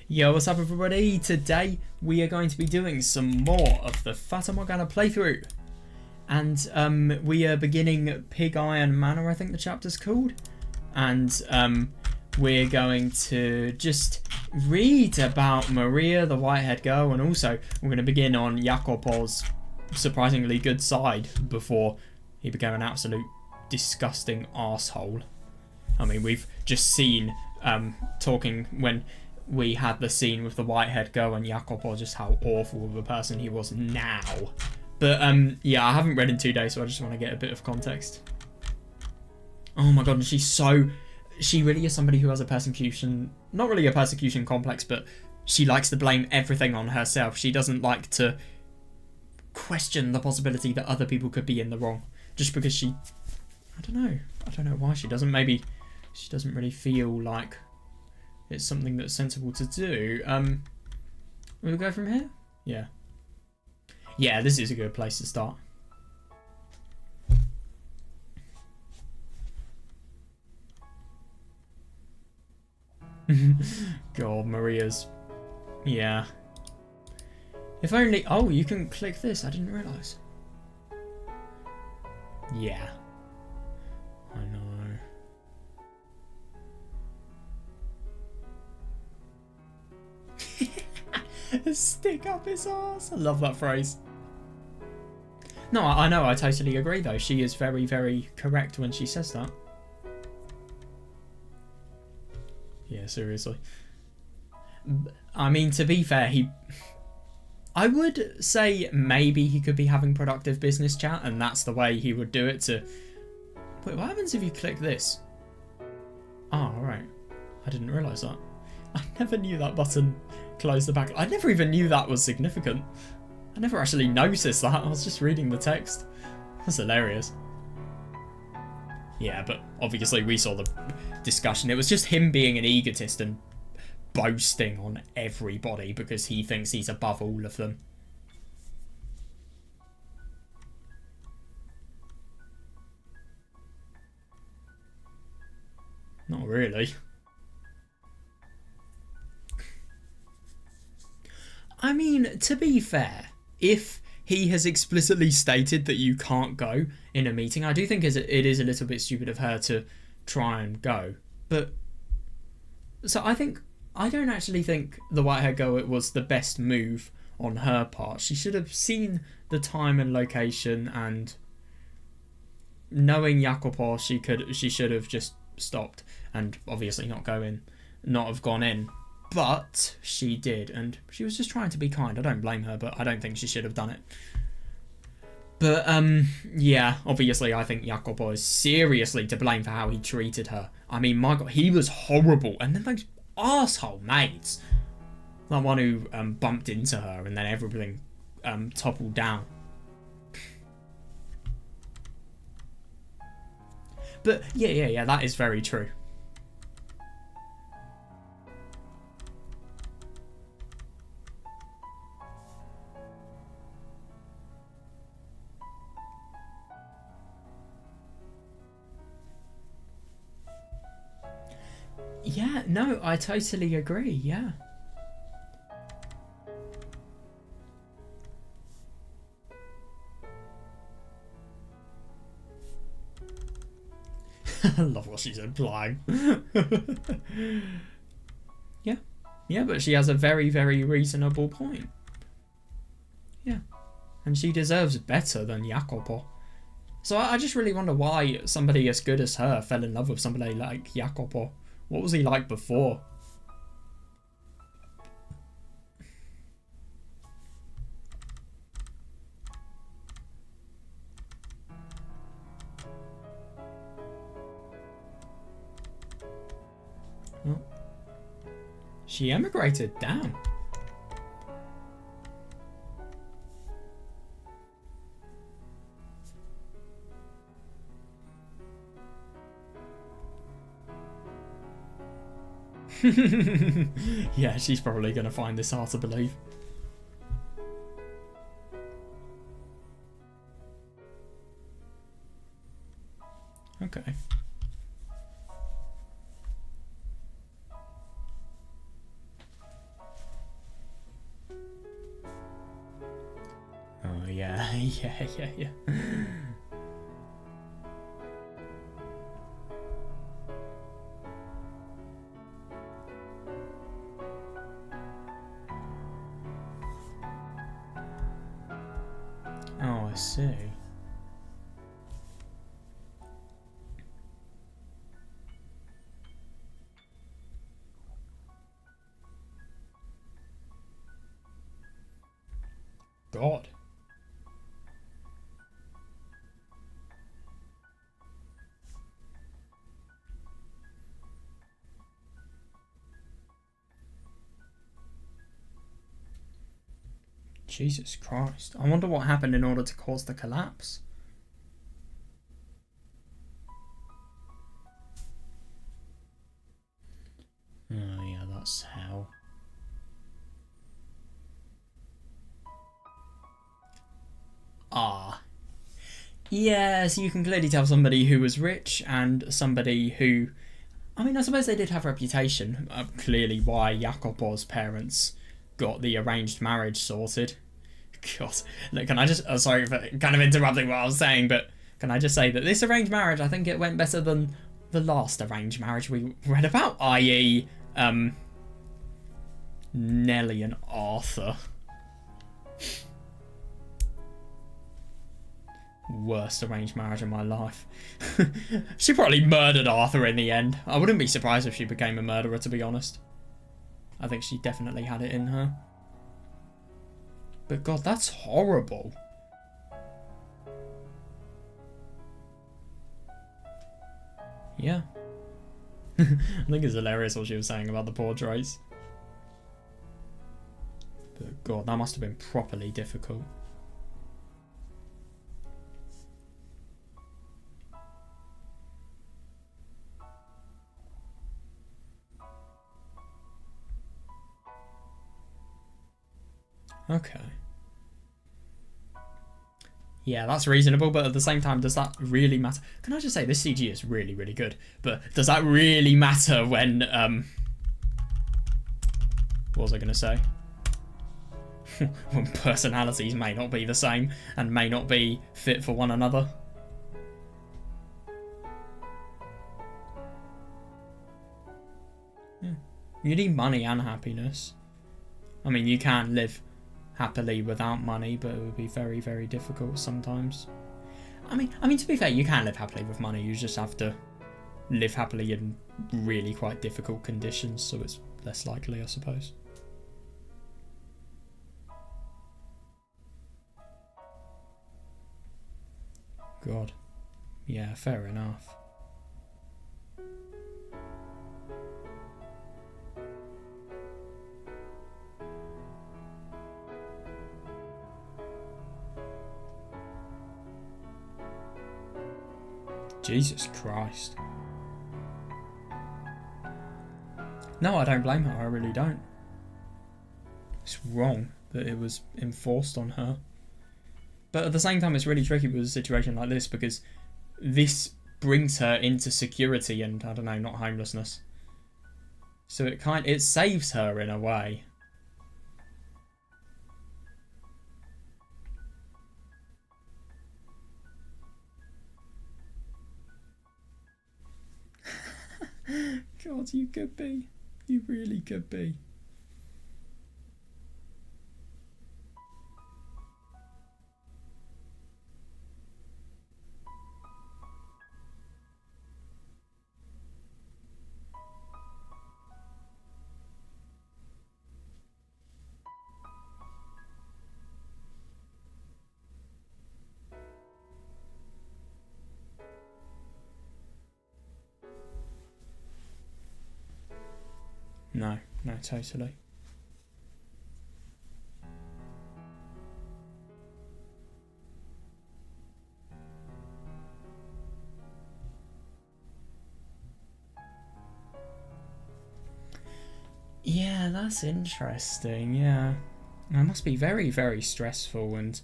Yo, what's up everybody? Today we are going to be doing some more of the Fata Morgana playthrough. And we are beginning Pig Iron Manor, I think the chapter's called. And we're going to just read about Maria, the white-haired girl, and also we're going to begin on Jacopo's surprisingly good side before he became an absolute disgusting arsehole. I mean, we've just seen talking when we had the scene with the white-haired girl and Jacopo, just how awful of a person he was now. But yeah, I haven't read in 2 days, so I just want to get a bit of context. Oh my god, and she really is somebody who has a persecution, not really a persecution complex, but she likes to blame everything on herself. She doesn't like to question the possibility that other people could be in the wrong, just because she, I don't know why she doesn't. Maybe she doesn't really feel like it's something that's sensible to do. We'll go from here? Yeah. Yeah, this is a good place to start. God, Maria's... Yeah. If only... Oh, you can click this. I didn't realise. Yeah. I know. Stick up his ass. I love that phrase. No, I know. I totally agree, though. She is very, very correct when she says that. Yeah, seriously. I mean, to be fair, I would say maybe he could be having productive business chat, and that's the way he would do it to... Wait, what happens if you click this? Oh, alright. I didn't realise that. I never knew that button closed the back. I never even knew that was significant. I never actually noticed that. I was just reading the text. That's hilarious. Yeah, but obviously we saw the discussion. It was just him being an egotist and boasting on everybody because he thinks he's above all of them. Not really. I mean, to be fair, if he has explicitly stated that you can't go in a meeting, I do think it is a little bit stupid of her to try and go. But, so I don't actually think the white-haired girl, it was the best move on her part. She should have seen the time and location, and knowing Jacopo, she should have just stopped and obviously not have gone in. But she did, and she was just trying to be kind. I don't blame her, but I don't think she should have done it. But, yeah, obviously I think Jacopo is seriously to blame for how he treated her. I mean, my god, he was horrible. And then those arsehole mates. That one who bumped into her and then everything toppled down. But, yeah, that is very true. Yeah, no, I totally agree, yeah. I love what she's implying. Yeah, but she has a very, very reasonable point. Yeah, and she deserves better than Jacopo. So I just really wonder why somebody as good as her fell in love with somebody like Jacopo. What was he like before? Well, she emigrated, damn. Yeah, she's probably going to find this hard to believe. Okay. yeah, yeah. Oh, I see. God. Jesus Christ. I wonder what happened in order to cause the collapse. Oh yeah, that's hell. Ah. Yes, you can clearly tell somebody who was rich and somebody who... I mean, I suppose they did have reputation. Clearly why Jacopo's parents got the arranged marriage sorted. God, look, can I just... Oh, sorry for kind of interrupting what I was saying, but can I just say that this arranged marriage, I think it went better than the last arranged marriage we read about, i.e. Nelly and Arthur. Worst arranged marriage in my life. She probably murdered Arthur in the end. I wouldn't be surprised if she became a murderer, to be honest. I think she definitely had it in her. But God, that's horrible. Yeah. I think it's hilarious what she was saying about the portraits. But God, that must have been properly difficult. Okay. Yeah, that's reasonable, but at the same time, does that really matter? Can I just say, this CG is really, really good, but does that really matter when, what was I going to say? When personalities may not be the same and may not be fit for one another? Yeah. You need money and happiness. I mean, you can live happily without money, but it would be very, very difficult sometimes. I mean, to be fair, you can live happily with money. You just have to live happily in really quite difficult conditions, so it's less likely, I suppose. God. Yeah, fair enough. Jesus Christ. No, I don't blame her. I really don't. It's wrong that it was enforced on her. But at the same time, it's really tricky with a situation like this because this brings her into security and, I don't know, not homelessness. So it saves her in a way. God, you could be. You really could be. No, totally. Yeah, that's interesting, yeah. It must be very, very stressful, and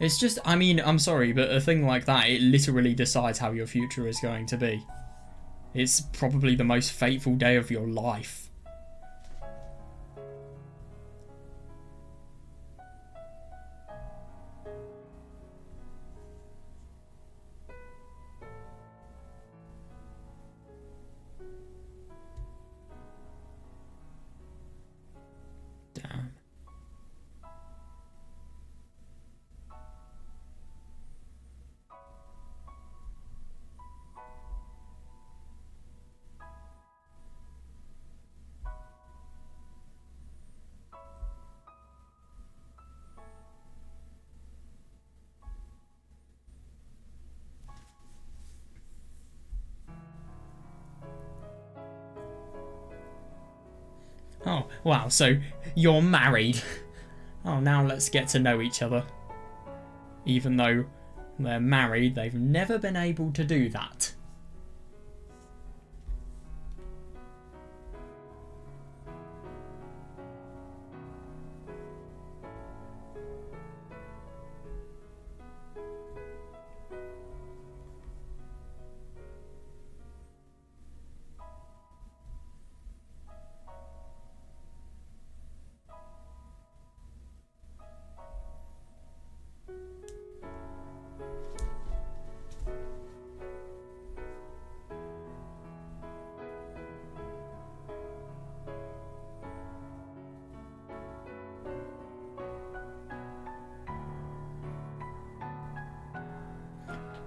it's just, I mean, I'm sorry, but a thing like that, it literally decides how your future is going to be. It's probably the most fateful day of your life. Oh, wow, so you're married. Oh, now let's get to know each other. Even though they're married, they've never been able to do that.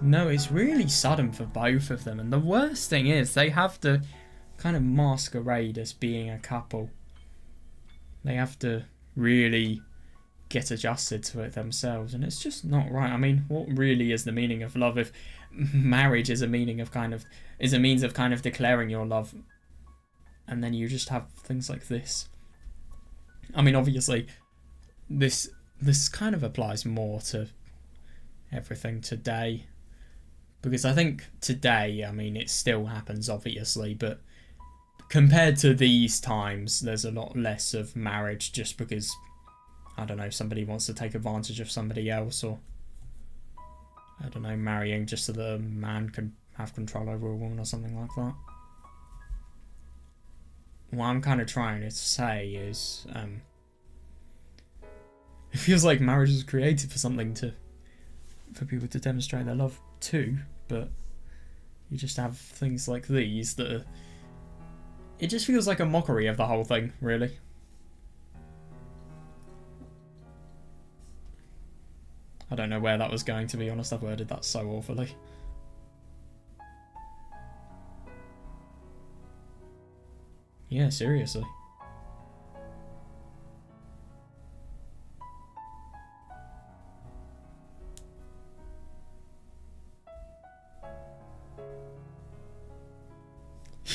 No, it's really sudden for both of them, and the worst thing is they have to kind of masquerade as being a couple. They have to really get adjusted to it themselves, and it's just not right. I mean, what really is the meaning of love if marriage is a meaning of is a means of kind of declaring your love, and then you just have things like this? I mean, obviously, this kind of applies more to everything today. Because I think today, I mean, it still happens, obviously, but compared to these times, there's a lot less of marriage just because, I don't know, somebody wants to take advantage of somebody else, or, I don't know, marrying just so the man can have control over a woman or something like that. What I'm kind of trying to say is, it feels like marriage was created for something for people to demonstrate their love too, but you just have things like these that are, it just feels like a mockery of the whole thing, really. I don't know where that was going, to be honest. I've worded that so awfully. Yeah, seriously.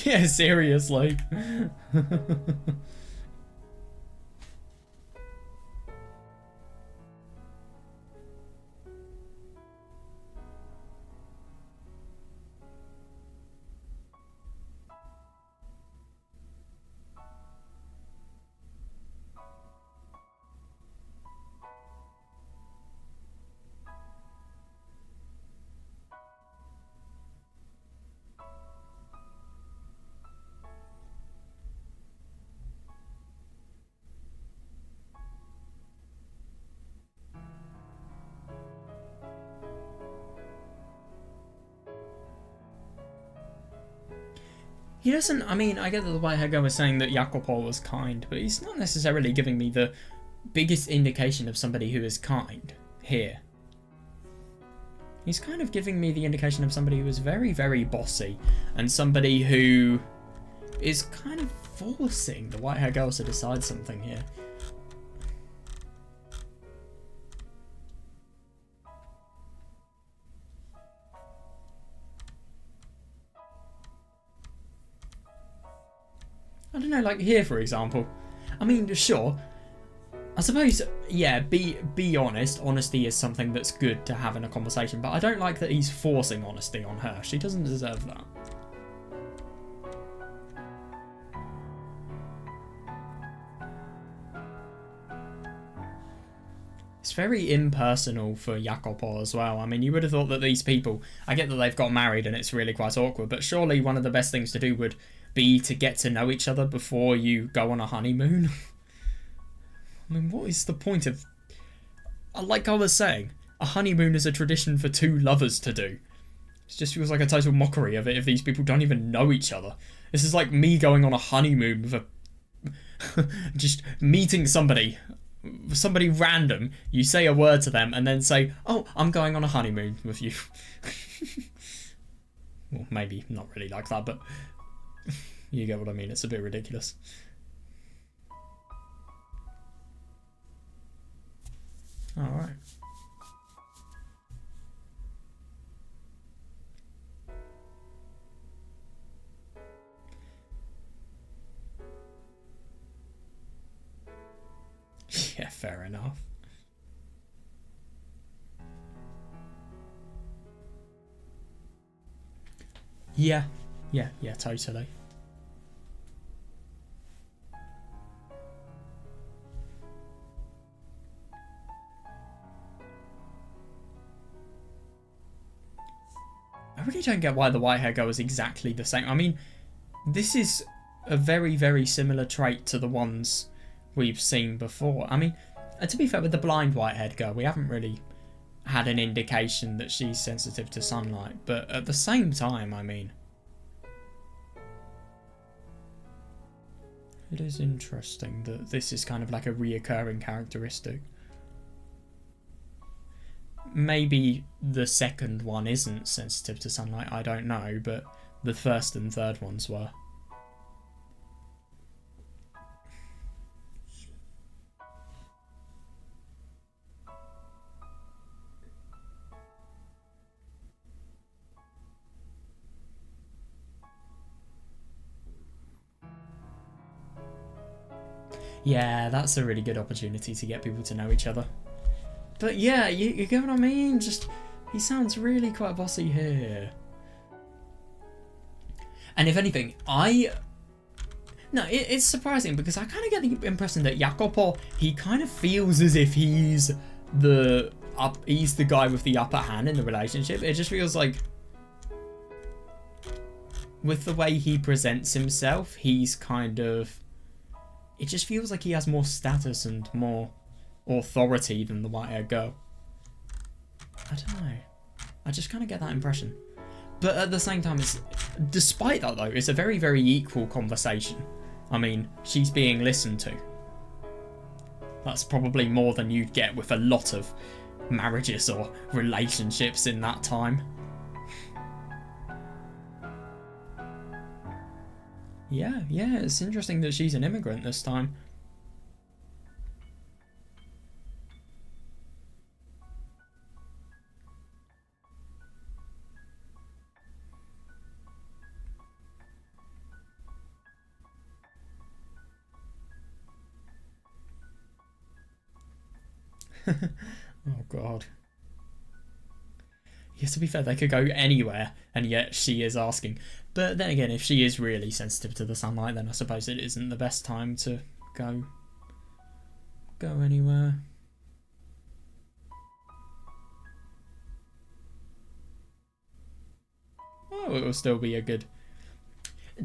Yeah, seriously. He doesn't, I mean, I get that the white hair guy was saying that Jacopo was kind, but he's not necessarily giving me the biggest indication of somebody who is kind here. He's kind of giving me the indication of somebody who is very, very bossy, and somebody who is kind of forcing the white hair girls to decide something here. I don't know, like here, for example. I mean, sure, I suppose, yeah, be honest. Honesty is something that's good to have in a conversation, but I don't like that he's forcing honesty on her. She doesn't deserve that. It's very impersonal for Jacopo as well. I mean, you would have thought that these people, I get that they've got married and it's really quite awkward, but surely one of the best things to do would be to get to know each other before you go on a honeymoon. I mean, what is the point of... Like I was saying, a honeymoon is a tradition for two lovers to do. It just feels like a total mockery of it if these people don't even know each other. This is like me going on a honeymoon with a... just meeting somebody random, you say a word to them and then say, oh, I'm going on a honeymoon with you. Well, maybe not really like that, but you get what I mean. It's a bit ridiculous. Alright. fair enough. Yeah, totally. I really don't get why the white hair girl is exactly the same. I mean, this is a very, very similar trait to the ones we've seen before. I mean, to be fair, with the blind white-haired girl, we haven't really had an indication that she's sensitive to sunlight. But at the same time, I mean, it is interesting that this is kind of like a reoccurring characteristic. Maybe the second one isn't sensitive to sunlight, I don't know, but the first and third ones were. Yeah, that's a really good opportunity to get people to know each other. But yeah, you get what I mean? Just, he sounds really quite bossy here. And if anything, it's surprising because I kind of get the impression that Jacopo, he kind of feels as if he's the guy with the upper hand in the relationship. It just feels like, with the way he presents himself, he's kind of, it just feels like he has more status and more authority than the white-haired girl. I don't know. I just kind of get that impression. But at the same time, despite that though, it's a very, very equal conversation. I mean, she's being listened to. That's probably more than you'd get with a lot of marriages or relationships in that time. Yeah, it's interesting that she's an immigrant this time. Oh god. Yeah, to be fair, they could go anywhere, and yet she is asking. But then again, if she is really sensitive to the sunlight, then I suppose it isn't the best time to go anywhere. Oh, it will still be a good...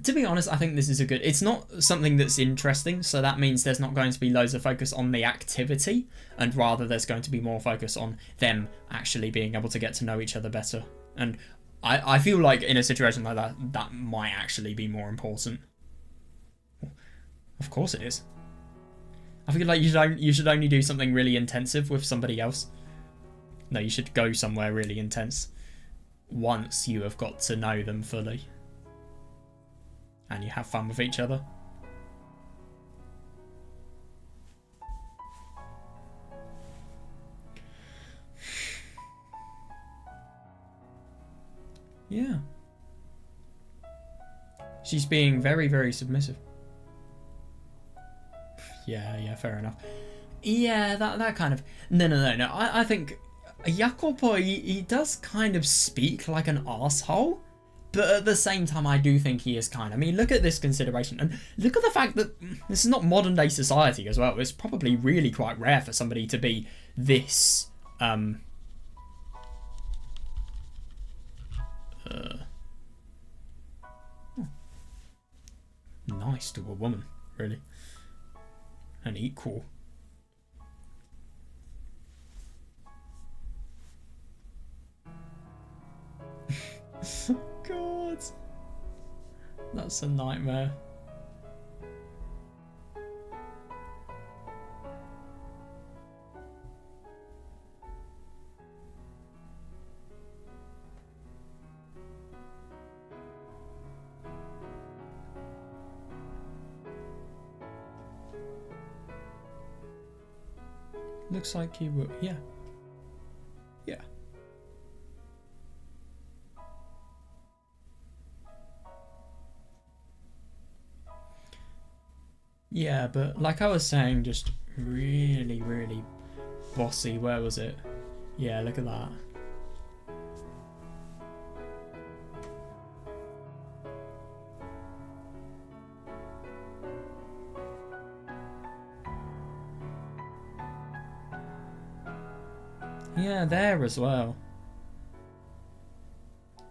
To be honest, I think this is a good... It's not something that's interesting, so that means there's not going to be loads of focus on the activity, and rather there's going to be more focus on them actually being able to get to know each other better. And I feel like in a situation like that, that might actually be more important. Of course it is. I feel like you should only do something really intensive with somebody else. No, you should go somewhere really intense once you have got to know them fully. And you have fun with each other. Yeah. She's being very, very submissive. Yeah, fair enough. Yeah, that kind of... No. I think Jacopo, he does kind of speak like an asshole. But at the same time, I do think he is kind. I mean, look at this consideration. And look at the fact that this is not modern day society as well. It's probably really quite rare for somebody to be this... nice to a woman, really. And equal. God, that's a nightmare. Looks like he will. Yeah. Yeah, but like I was saying just Really, really bossy. Where was it? Yeah, look at that. Yeah, there as well.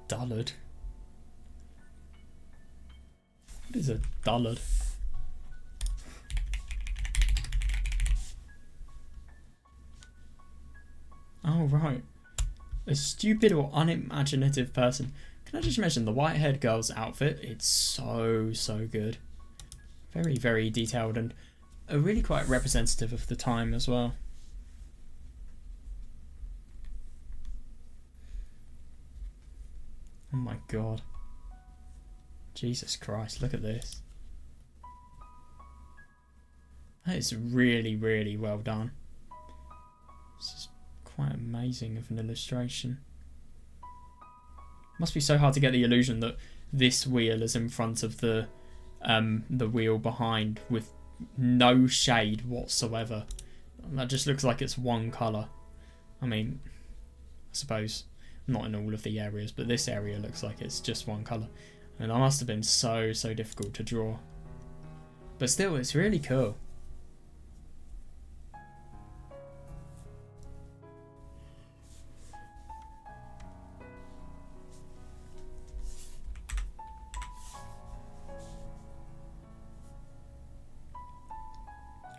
Dullard. What is a dullard? Oh, right. A stupid or unimaginative person. Can I just mention the white-haired girl's outfit? It's so, so good. Very, very detailed and really quite representative of the time as well. Oh my god. Jesus Christ, look at this. That is really, really well done. This is quite amazing of an illustration. Must be so hard to get the illusion that this wheel is in front of the wheel behind with no shade whatsoever. That just looks like it's one colour. I mean, I suppose not in all of the areas, but this area looks like it's just one colour. And that must have been so, so difficult to draw. But still, it's really cool.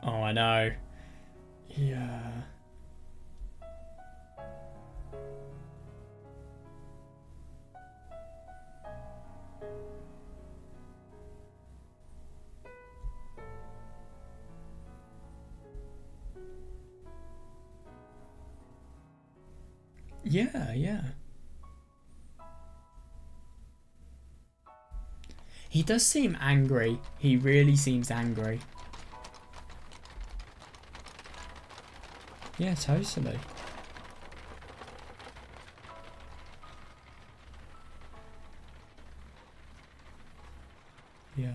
Oh, I know. Yeah. Yeah, yeah. He does seem angry. He really seems angry. Yeah, totally. Yeah.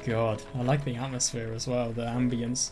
God, I like the atmosphere as well, the ambience.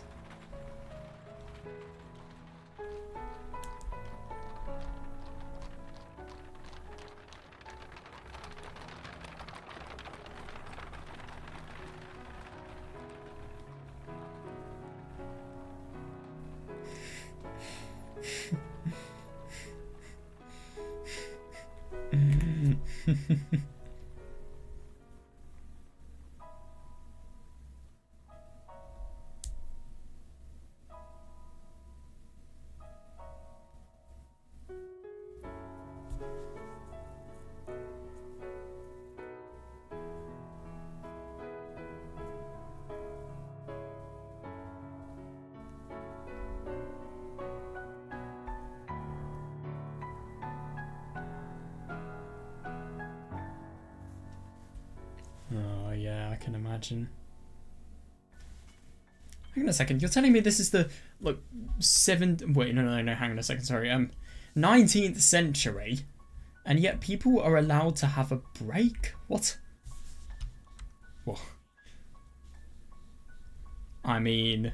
Oh yeah, I can imagine. Hang on a second, you're telling me this is the, like, 7th... Wait, no, hang on a second, sorry. 19th century, and yet people are allowed to have a break? What? What? I mean,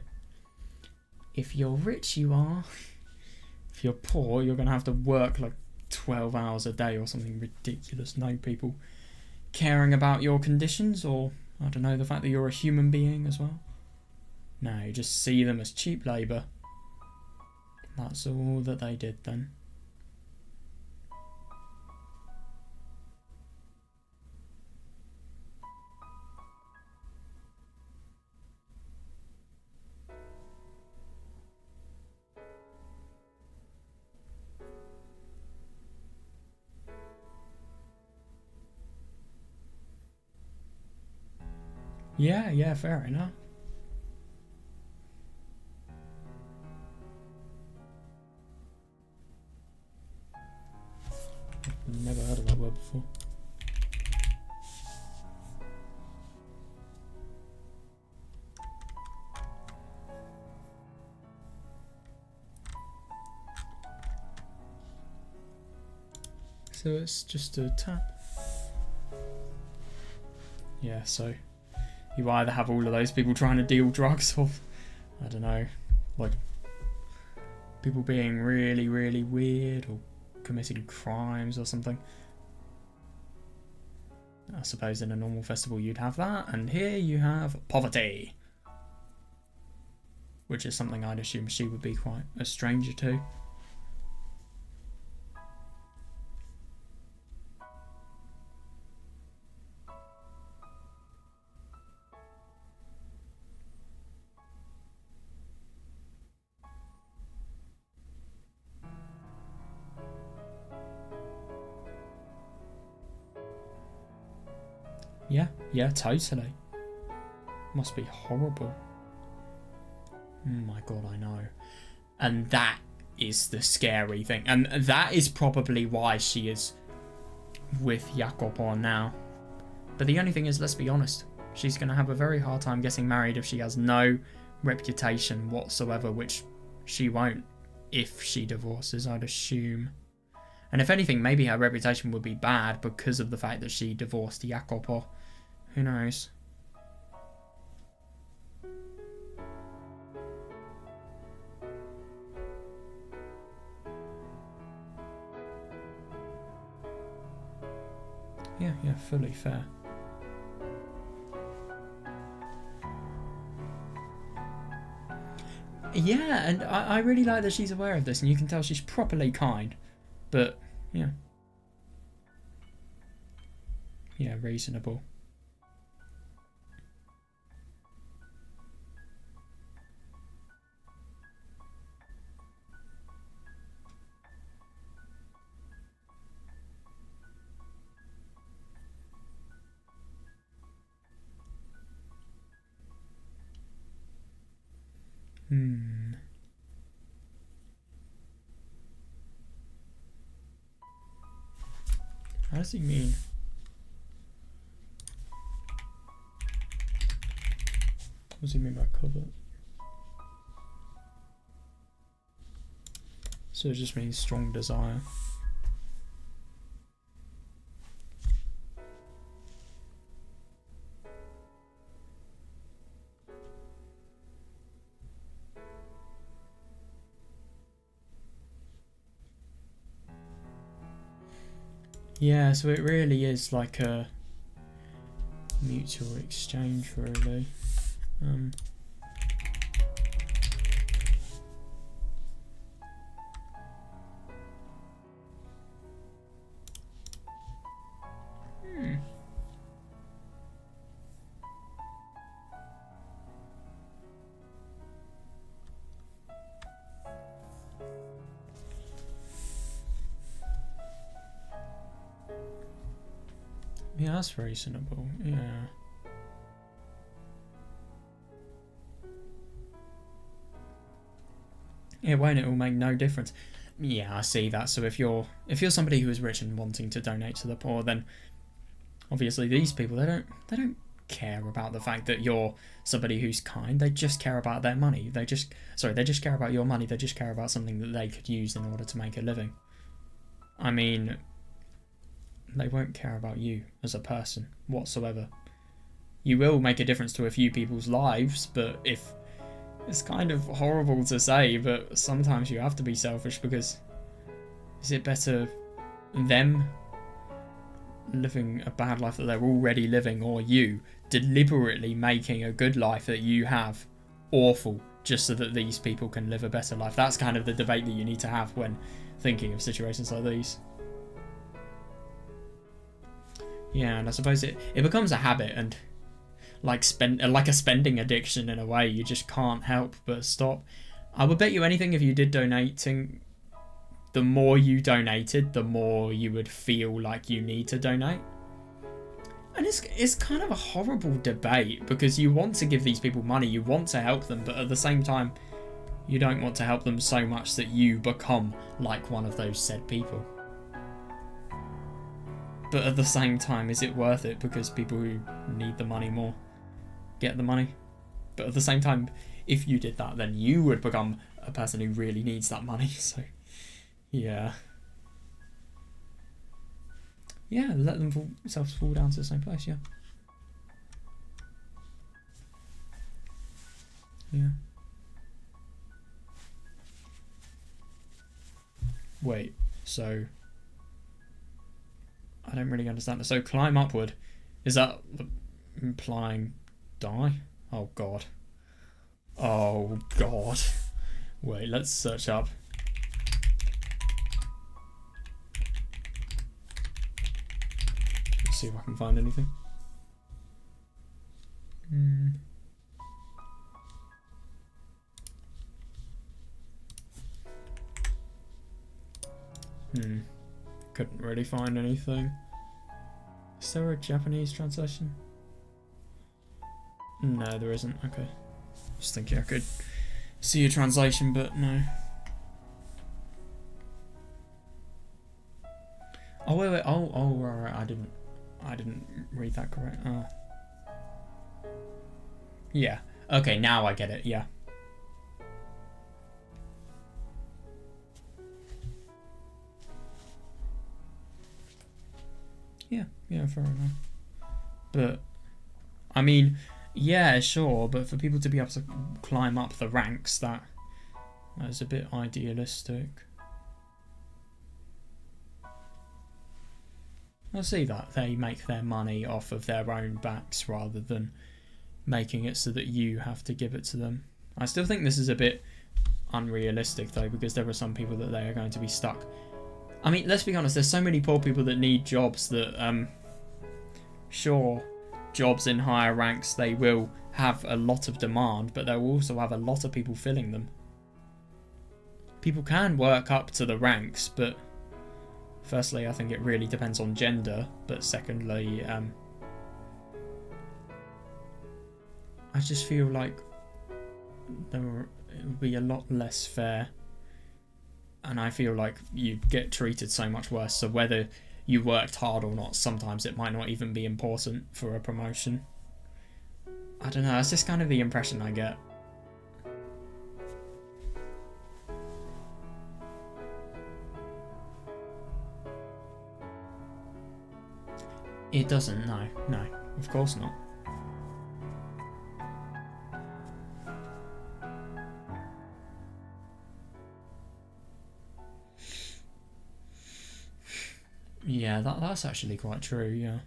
if you're rich, you are. If you're poor, you're going to have to work, like, 12 hours a day or something ridiculous. No people caring about your conditions, or, I don't know, the fact that you're a human being as well. No, you just see them as cheap labour. That's all that they did then. Yeah, fair enough. Never heard of that word before. So it's just a tap. Yeah, so you either have all of those people trying to deal drugs, or I don't know, like people being really, really weird or committing crimes or something. I suppose in a normal festival you'd have that, and here you have poverty, which is something I'd assume she would be quite a stranger to. Yeah, totally. Must be horrible. Oh my god, I know. And that is the scary thing. And that is probably why she is with Jacopo now. But the only thing is, let's be honest, she's going to have a very hard time getting married if she has no reputation whatsoever, which she won't if she divorces, I'd assume. And if anything, maybe her reputation would be bad because of the fact that she divorced Jacopo. Who knows? Yeah, fully fair. Yeah, and I really like that she's aware of this, and you can tell she's properly kind. But, yeah. Yeah, reasonable. How does he mean? What does he mean by covet? So it just means strong desire. Yeah, so it really is like a mutual exchange, really. Yeah, that's reasonable. Yeah. Yeah, won't it all make no difference? Yeah, I see that. So if you're somebody who is rich and wanting to donate to the poor, then obviously these people they don't care about the fact that you're somebody who's kind. They just care about their money. They just care about your money. They just care about something that they could use in order to make a living. I mean, they won't care about you as a person whatsoever. You will make a difference to a few people's lives, but if it's kind of horrible to say, but sometimes you have to be selfish, because is it better them living a bad life that they're already living, or you deliberately making a good life that you have awful just so that these people can live a better life? That's kind of the debate that you need to have when thinking of situations like these. Yeah, and I suppose it becomes a habit, and like a spending addiction in a way. You just can't help but stop. I would bet you anything if you did donating, the more you donated, the more you would feel like you need to donate. And it's kind of a horrible debate, because you want to give these people money, you want to help them, but at the same time, you don't want to help them so much that you become like one of those said people. But at the same time, is it worth it because people who need the money more get the money? But at the same time, if you did that, then you would become a person who really needs that money. So, yeah. Yeah, let themselves fall down to the same place, yeah. Yeah. Wait, so... I don't really understand. So climb upward. Is that implying die? Oh god. Oh god. Wait, let's search up. Let's see if I can find anything. Couldn't really find anything. Is there a Japanese translation? No, there isn't. Okay. Just thinking I could see a translation, but no. Oh wait. Oh right. I didn't read that correct. Oh. Yeah. Okay, now I get it. Yeah. Yeah, fair enough. But, I mean, yeah, sure, but for people to be able to climb up the ranks, that is a bit idealistic. I see that. They make their money off of their own backs rather than making it so that you have to give it to them. I still think this is a bit unrealistic, though, because there are some people that they are going to be stuck. I mean, let's be honest, there's so many poor people that need jobs that, sure, jobs in higher ranks, they will have a lot of demand, but they'll also have a lot of people filling them. People can work up to the ranks, but firstly, I think it really depends on gender, but secondly, I just feel like it would be a lot less fair. And I feel like you get treated so much worse. So whether you worked hard or not, sometimes it might not even be important for a promotion. I don't know. That's just kind of the impression I get. It doesn't. No, of course not. Yeah, that's actually quite true, yeah.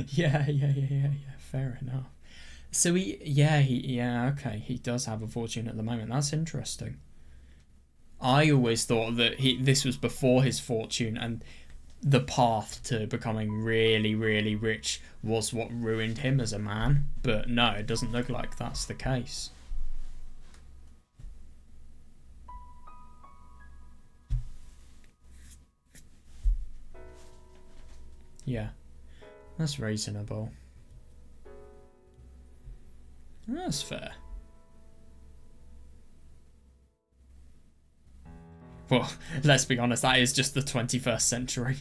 Yeah, fair enough. So okay, he does have a fortune at the moment. That's interesting. I always thought that this was before his fortune, and the path to becoming really, really rich was what ruined him as a man. But no, it doesn't look like that's the case. Yeah, that's reasonable. That's fair. Well, let's be honest, that is just the 21st century.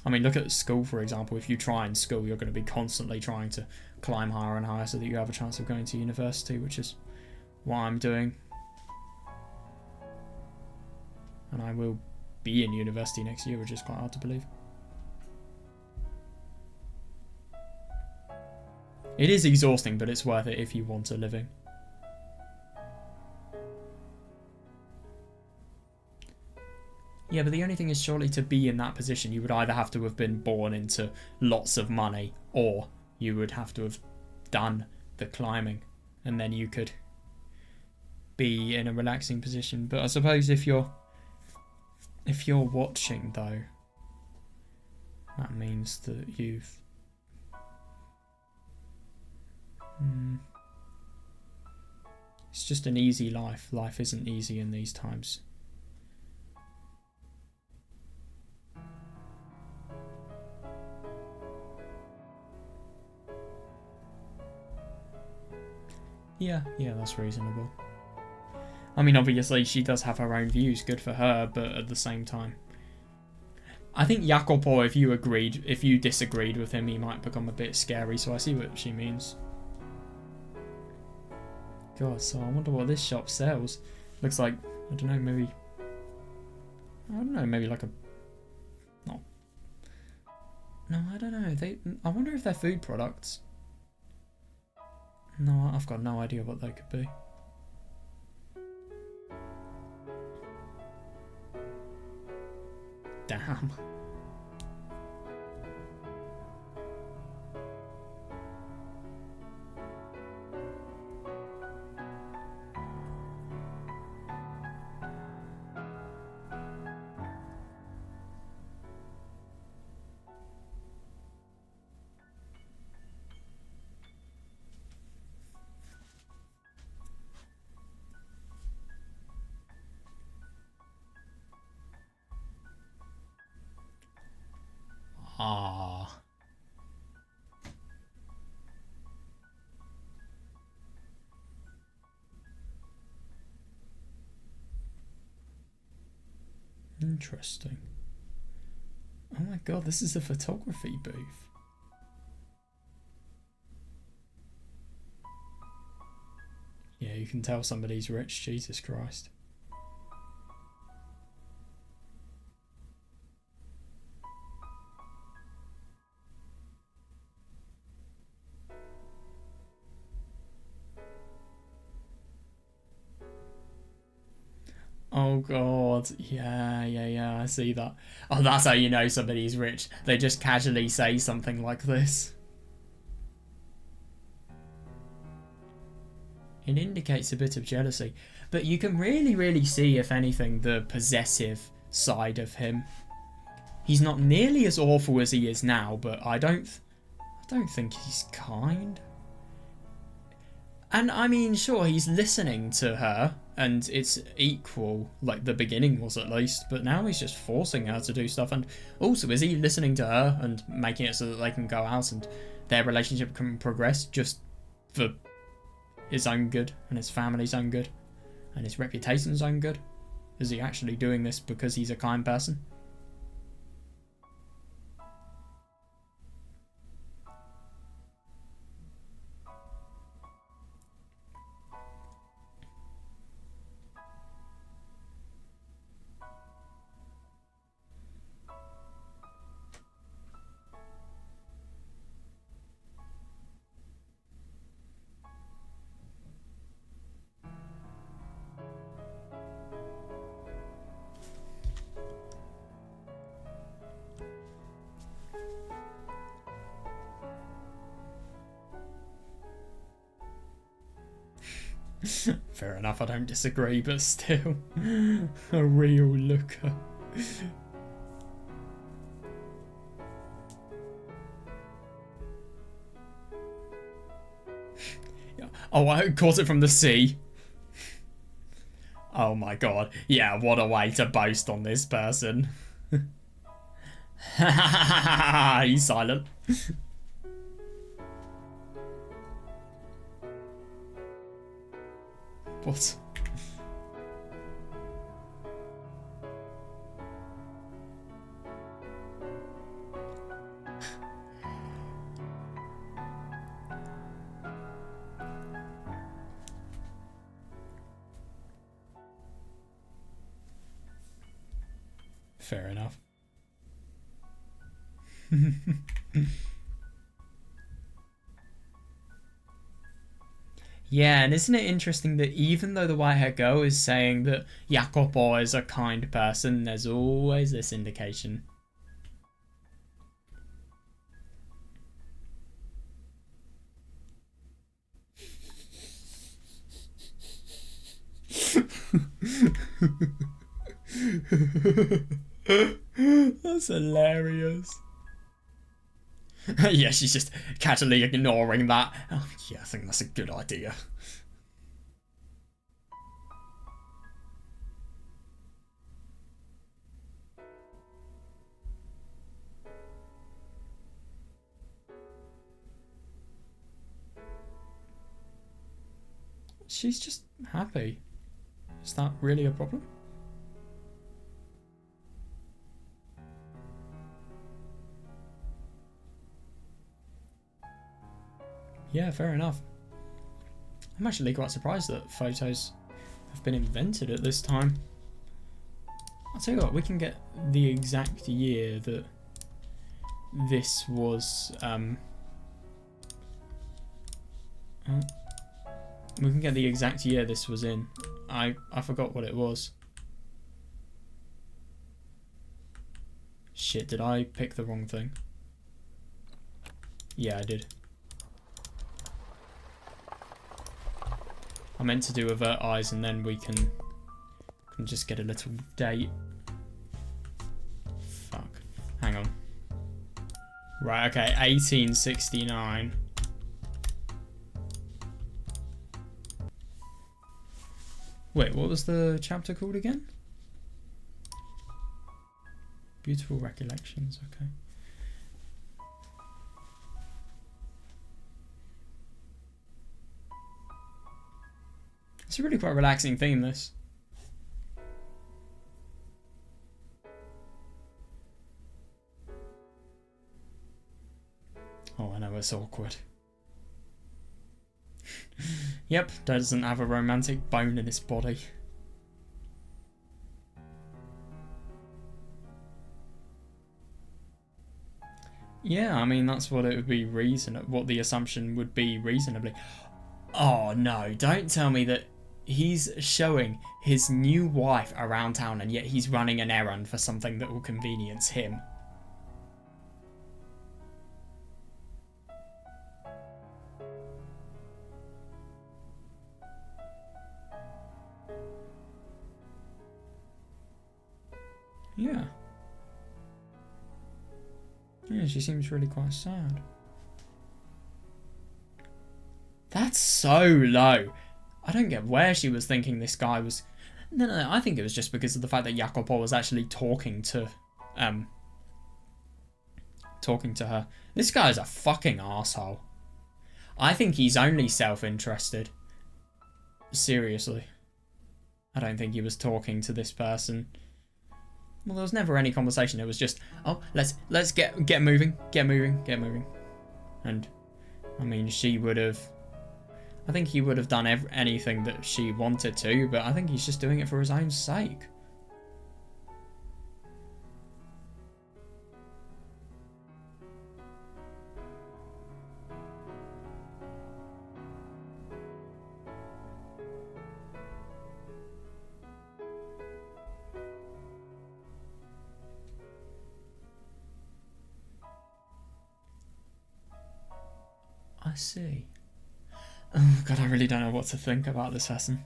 I mean, look at school, for example. If you try in school, you're going to be constantly trying to climb higher and higher so that you have a chance of going to university, which is what I'm doing. And I will be in university next year, which is quite hard to believe. It is exhausting, but it's worth it if you want a living. Yeah, but the only thing is, surely to be in that position, you would either have to have been born into lots of money, or you would have to have done the climbing, and then you could be in a relaxing position. But I suppose if you're watching, though, that means that you've... It's just an easy life. Life isn't easy in these times. Yeah, that's reasonable. I mean, obviously, she does have her own views, good for her, but at the same time, I think Jacopo, if you disagreed with him, he might become a bit scary, so I see what she means. God, so I wonder what this shop sells. Looks like, I don't know, maybe like a... No, I don't know. I wonder if they're food products. No, I've got no idea what they could be. Damn. Ah. Interesting. Oh my god, this is a photography booth. Yeah, you can tell somebody's rich, Jesus Christ. Oh god, yeah, I see that. Oh, that's how you know somebody's rich. They just casually say something like this. It indicates a bit of jealousy, but you can really see, if anything, the possessive side of him. He's not nearly as awful as he is now, but I don't think he's kind. And I mean, sure, he's listening to her, and it's equal, like the beginning was at least, but now he's just forcing her to do stuff. And also, is he listening to her and making it so that they can go out and their relationship can progress just for his own good and his family's own good and his reputation's own good? Is he actually doing this because he's a kind person? Fair enough, I don't disagree, but still, a real looker. Oh, I caught it from the sea. Oh my god. Yeah, what a way to boast on this person. He's silent. What? Fair enough. Yeah, and isn't it interesting that even though the white-haired girl is saying that Jacopo is a kind person, there's always this indication. That's hilarious. Yeah, she's just casually ignoring that. Oh, yeah, I think that's a good idea. She's just happy. Is that really a problem? Yeah, fair enough. I'm actually quite surprised that photos have been invented at this time. I'll tell you what, we can get the exact year that this was, we can get the exact year this was in. I forgot what it was. Shit, did I pick the wrong thing? Yeah, I did. I meant to do avert eyes and then we can just get a little date. Fuck. Hang on. Right, okay, 1869. Wait, what was the chapter called again? Beautiful Recollections, okay. It's a really quite relaxing theme, this. Oh, I know, it's awkward. Yep, doesn't have a romantic bone in his body. Yeah, I mean, that's what it would be what the assumption would be reasonably. Oh no, don't tell me that he's showing his new wife around town and yet he's running an errand for something that will convenience him. Yeah. Yeah, she seems really quite sad. That's so low. I don't get where she was thinking this guy was... No, I think it was just because of the fact that Jacopo was actually talking to her. This guy's a fucking asshole. I think he's only self-interested. Seriously. I don't think he was talking to this person. Well, there was never any conversation. It was just, oh, let's get moving. And, I mean, she would have... I think he would have done anything that she wanted to, but I think he's just doing it for his own sake. I see. Oh god, I really don't know what to think about this lesson.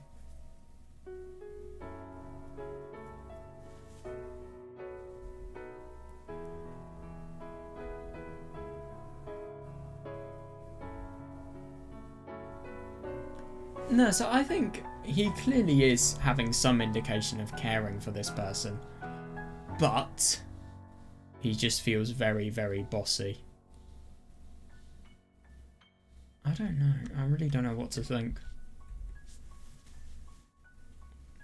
No, so I think he clearly is having some indication of caring for this person, but he just feels very, very bossy. I don't know. I really don't know what to think.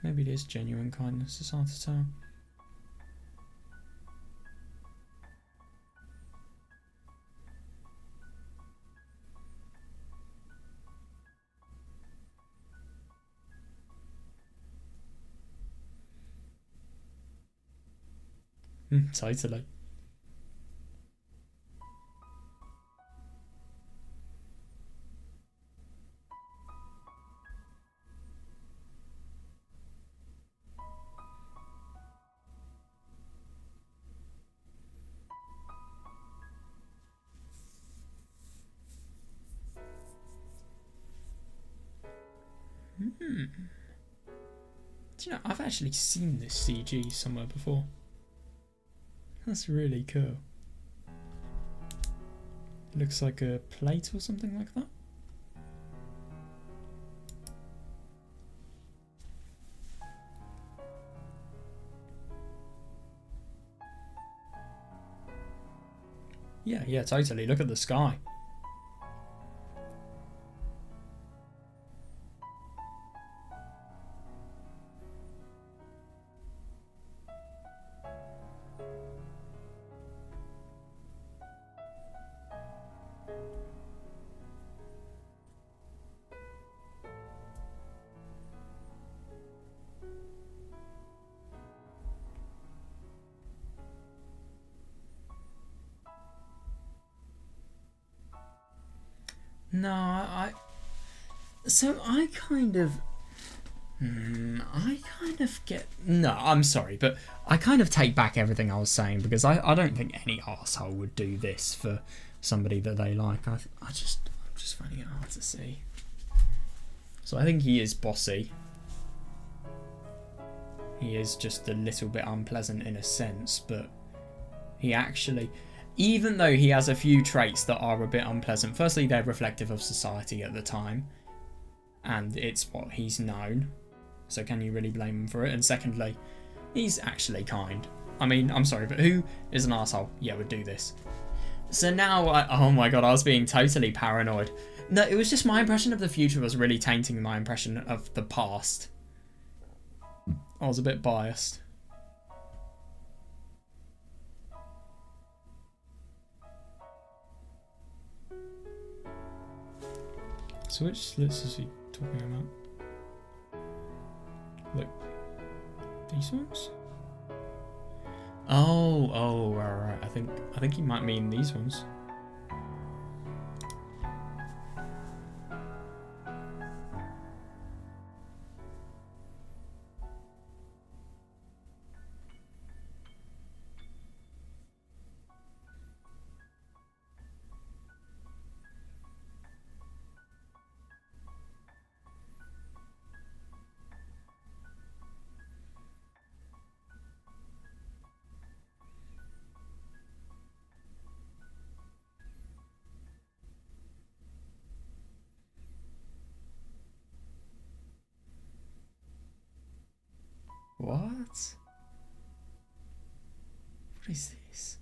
Maybe it is genuine kindness. It's hard to tell. Totally. Do you know, I've actually seen this CG somewhere before. That's really cool. It looks like a plate or something like that. Yeah, totally. Look at the sky. No, so I kind of get... No, I'm sorry, but I kind of take back everything I was saying, because I don't think any arsehole would do this for somebody that they like. I'm just finding it hard to see. So I think he is bossy. He is just a little bit unpleasant in a sense, but he actually... Even though he has a few traits that are a bit unpleasant, firstly, they're reflective of society at the time, and it's what he's known. So can you really blame him for it? And secondly, he's actually kind. I mean, I'm sorry, but who is an arsehole? Yeah, would do this. So now, oh my god, I was being totally paranoid. No, it was just my impression of the future was really tainting my impression of the past. I was a bit biased. So which slits is he talking about? Look, these ones? Oh, right. I think he might mean these ones. What? What is this?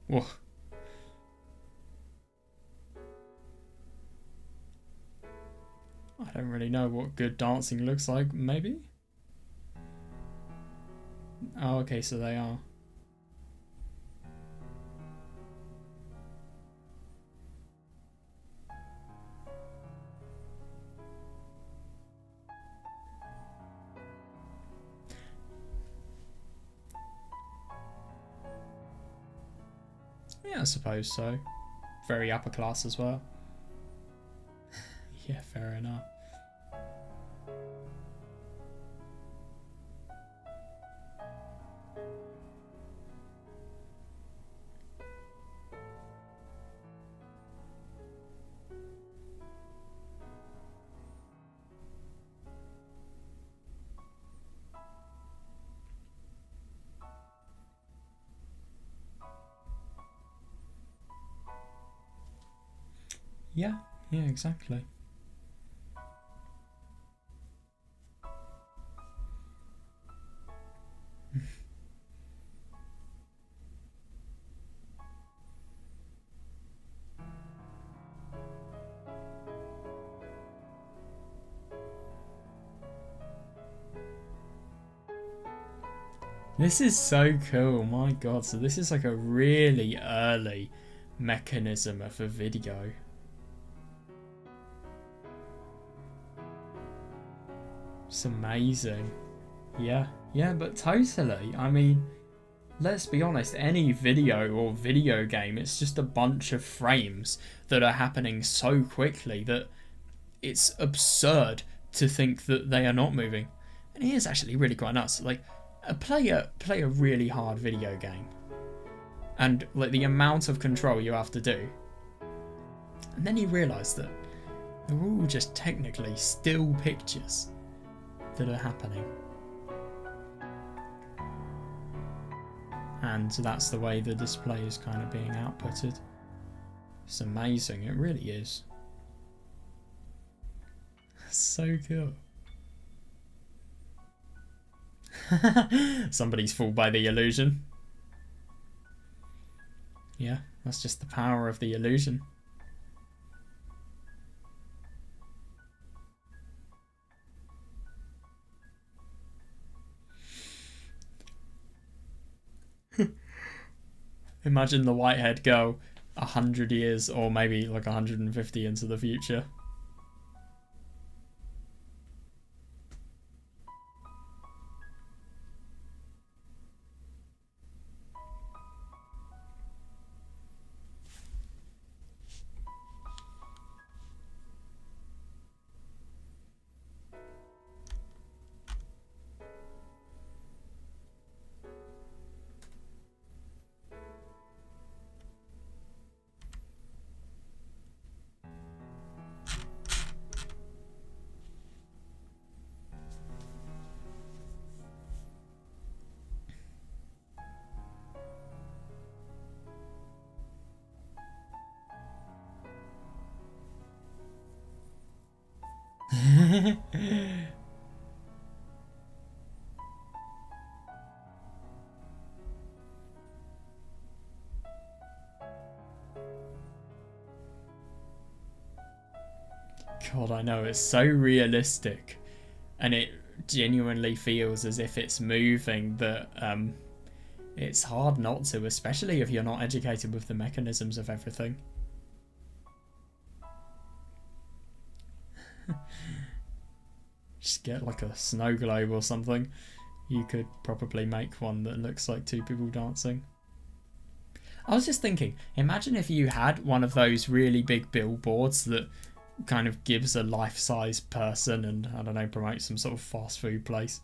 Whoa. I don't really know what good dancing looks like, maybe? Oh, okay, so they are. Yeah, I suppose so. Very upper class as well. Yeah, fair enough. Yeah, exactly. This is so cool, my god. So this is like a really early mechanism of a video. It's amazing. Yeah, but totally. I mean, let's be honest, any video or video game, it's just a bunch of frames that are happening so quickly that it's absurd to think that they are not moving. And it is actually really quite nuts. Like, play a really hard video game, and like the amount of control you have to do, and then you realise that they're all just technically still pictures that are happening. And that's the way the display is kind of being outputted. It's amazing, it really is. So cool. Somebody's fooled by the illusion. Yeah, that's just the power of the illusion. Imagine the white-haired girl 100 years or maybe like 150 into the future. God, I know, it's so realistic, and it genuinely feels as if it's moving that it's hard not to, especially if you're not educated with the mechanisms of everything. Just get like a snow globe or something. You could probably make one that looks like two people dancing. I was just thinking, imagine if you had one of those really big billboards that kind of gives a life-size person and, I don't know, promotes some sort of fast food place.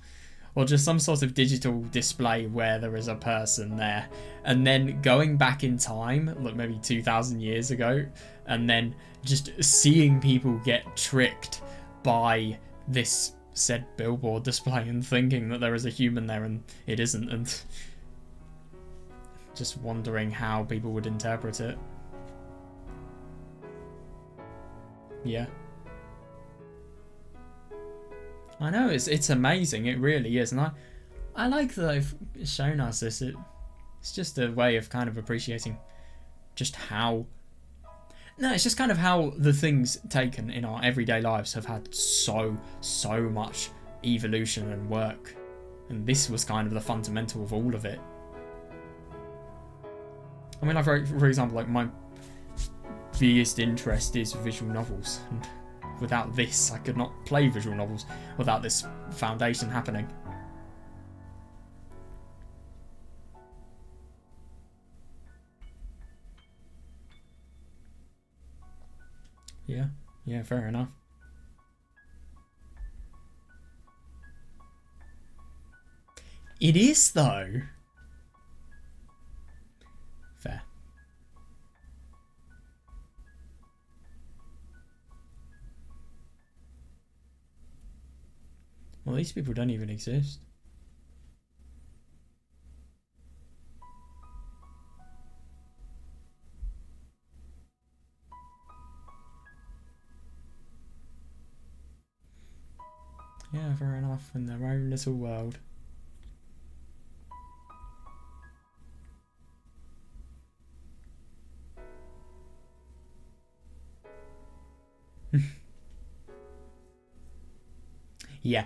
Or just some sort of digital display where there is a person there. And then going back in time, like maybe 2,000 years ago, and then just seeing people get tricked by this said billboard display and thinking that there is a human there and it isn't, and just wondering how people would interpret it. Yeah. I know, it's amazing, it really is, and I like that they've shown us this. It's just a way of kind of appreciating just how... No, it's just kind of how the things taken in our everyday lives have had so much evolution and work. And this was kind of the fundamental of all of it. I mean, like, for example, like, my biggest interest is visual novels. And without this, I could not play visual novels without this foundation happening. Yeah, fair enough. It is, though. Fair. Well, these people don't even exist. Yeah, fair enough, in their own little world. Yeah.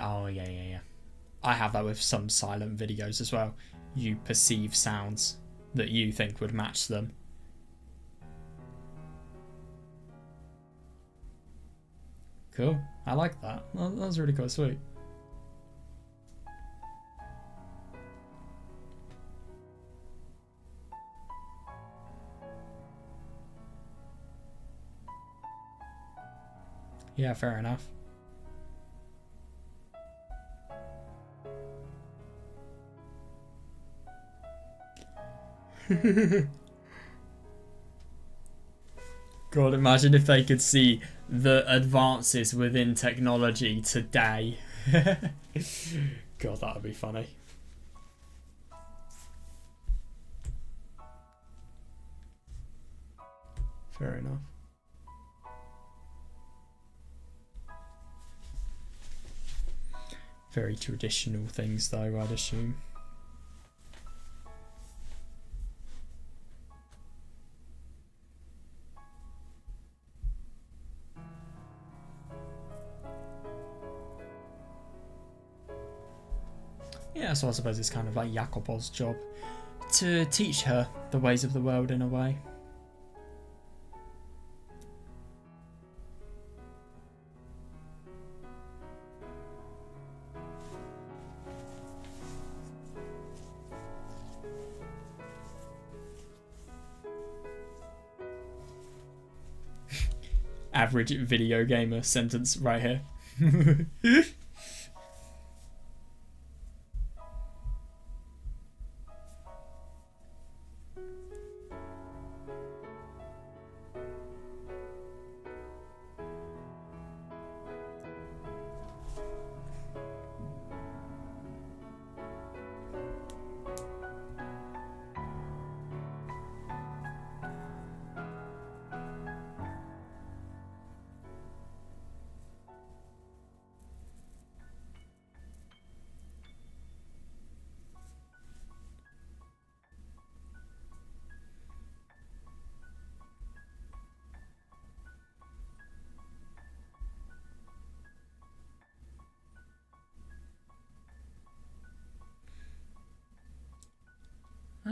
Oh, yeah. I have that with some silent videos as well. You perceive sounds that you think would match them. Cool. I like that. That was really quite sweet. Yeah, fair enough. God, imagine if they could see the advances within technology today. God, that would be funny. Fair enough. Very traditional things, though, I'd assume. Yeah, so I suppose it's kind of like Jacopo's job to teach her the ways of the world in a way. Average video gamer sentence right here.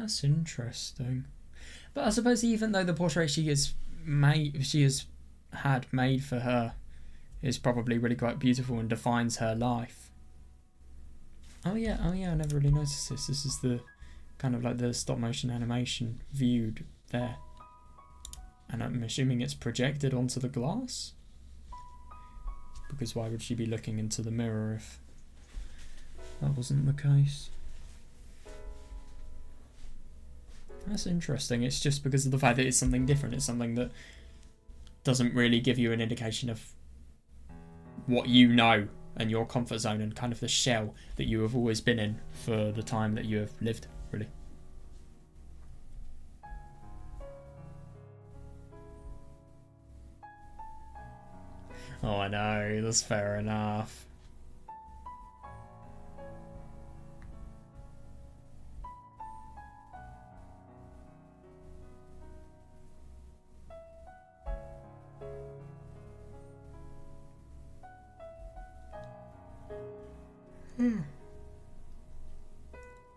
That's interesting. But I suppose even though the portrait she has had made for her is probably really quite beautiful and defines her life. Oh yeah, I never really noticed this. This is the kind of like the stop motion animation viewed there. And I'm assuming it's projected onto the glass? Because why would she be looking into the mirror if that wasn't the case? That's interesting. It's just because of the fact that it's something different. It's something that doesn't really give you an indication of what you know and your comfort zone and kind of the shell that you have always been in for the time that you have lived, really. Oh, I know. That's fair enough.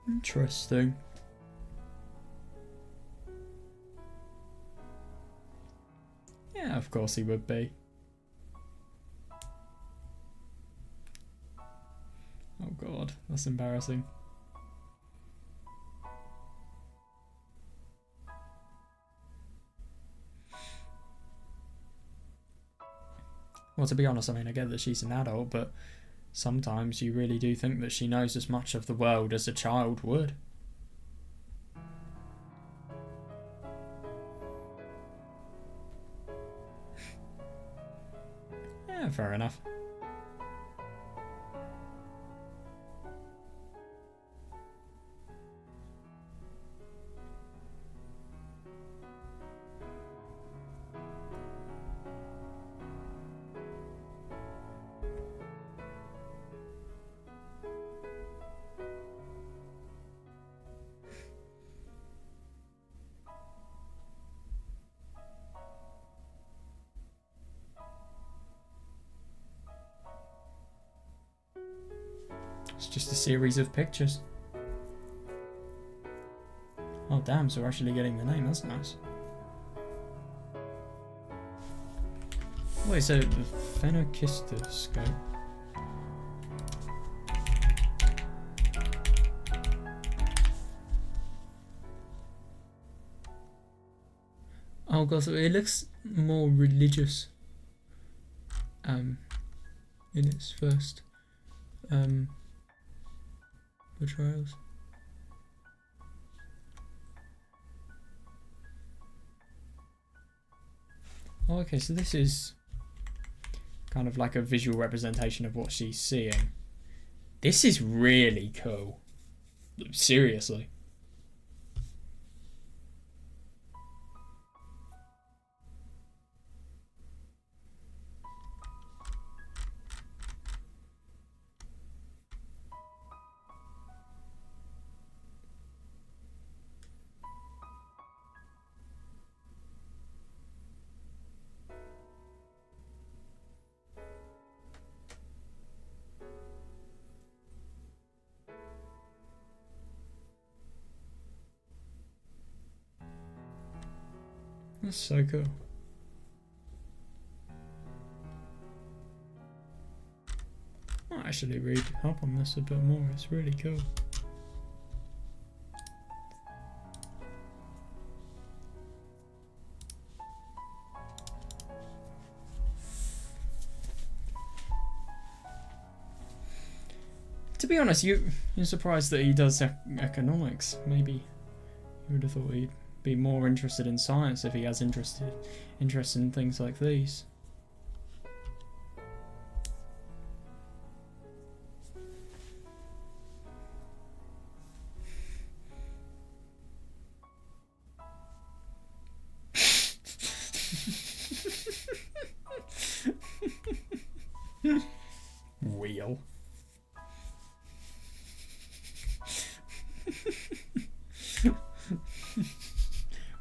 Interesting. Yeah, of course he would be. Oh god, that's embarrassing. Well, to be honest, I mean, I get that she's an adult, but sometimes you really do think that she knows as much of the world as a child would. Yeah, fair enough. It's just a series of pictures. Oh damn, so we're actually getting the name, that's nice. Wait, so the phenakistoscope. Oh god, so it looks more religious in its first portrayals. Oh, okay, so this is kind of like a visual representation of what she's seeing. This is really cool. Seriously. That's so cool. I might actually read up on this a bit more, it's really cool. To be honest, you're surprised that he does economics. Maybe you would have thought he'd be more interested in science if he has interest in things like these. Wheel.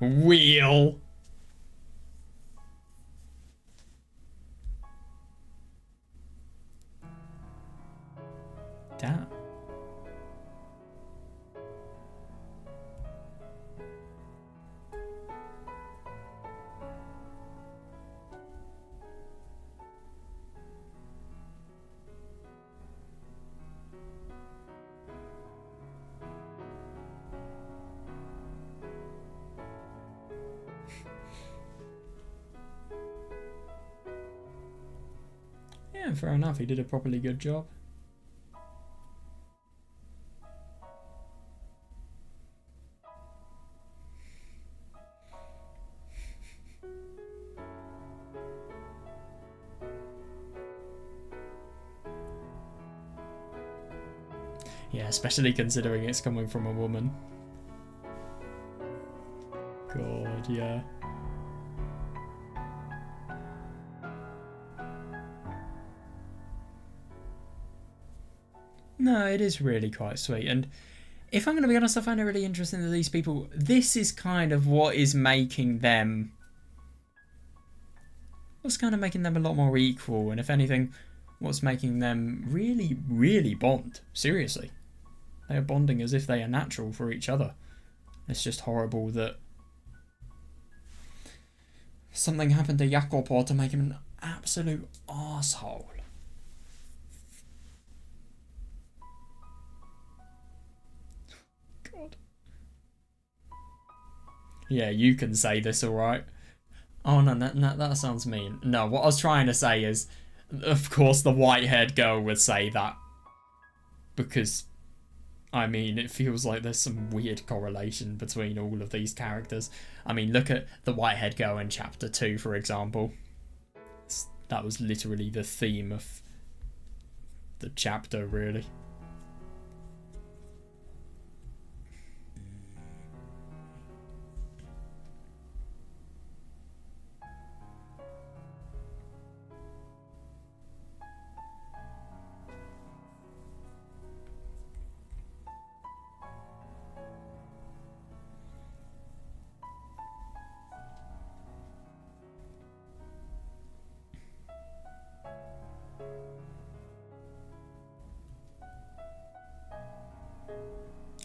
Wheel. Damn. Yeah, fair enough. He did a properly good job. Yeah, especially considering it's coming from a woman. God, yeah. No, it is really quite sweet. And if I'm going to be honest, I find it really interesting that these people, this is kind of what is making them, what's kind of making them a lot more equal. And if anything, what's making them really, really bond. Seriously. They are bonding as if they are natural for each other. It's just horrible that something happened to Jacopo to make him an absolute arsehole. God. Yeah, you can say this, alright? Oh, no, that sounds mean. No, what I was trying to say is, of course, the white-haired girl would say that. Because, I mean, it feels like there's some weird correlation between all of these characters. I mean, look at the white-haired girl in Chapter 2, for example. That was literally the theme of the chapter, really.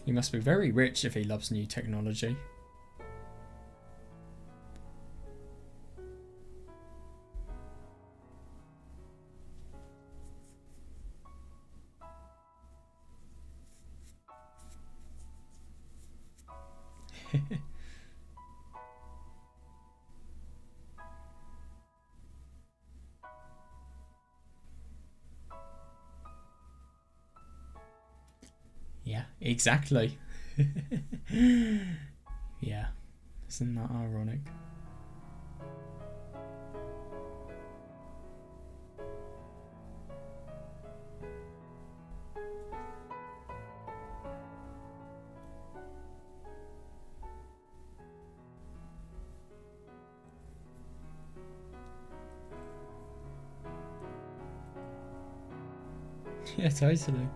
He must be very rich if he loves new technology. Yeah, exactly. Yeah, isn't that ironic? Yeah, totally.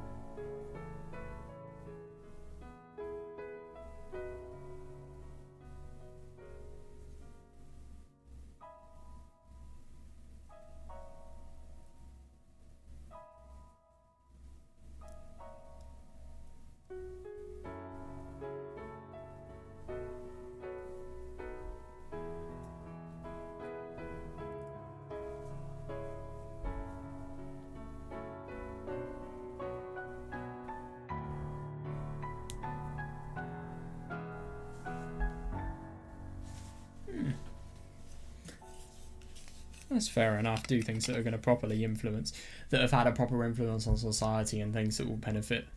That's fair enough. Do things that are going to properly influence, that have had a proper influence on society, and things that will benefit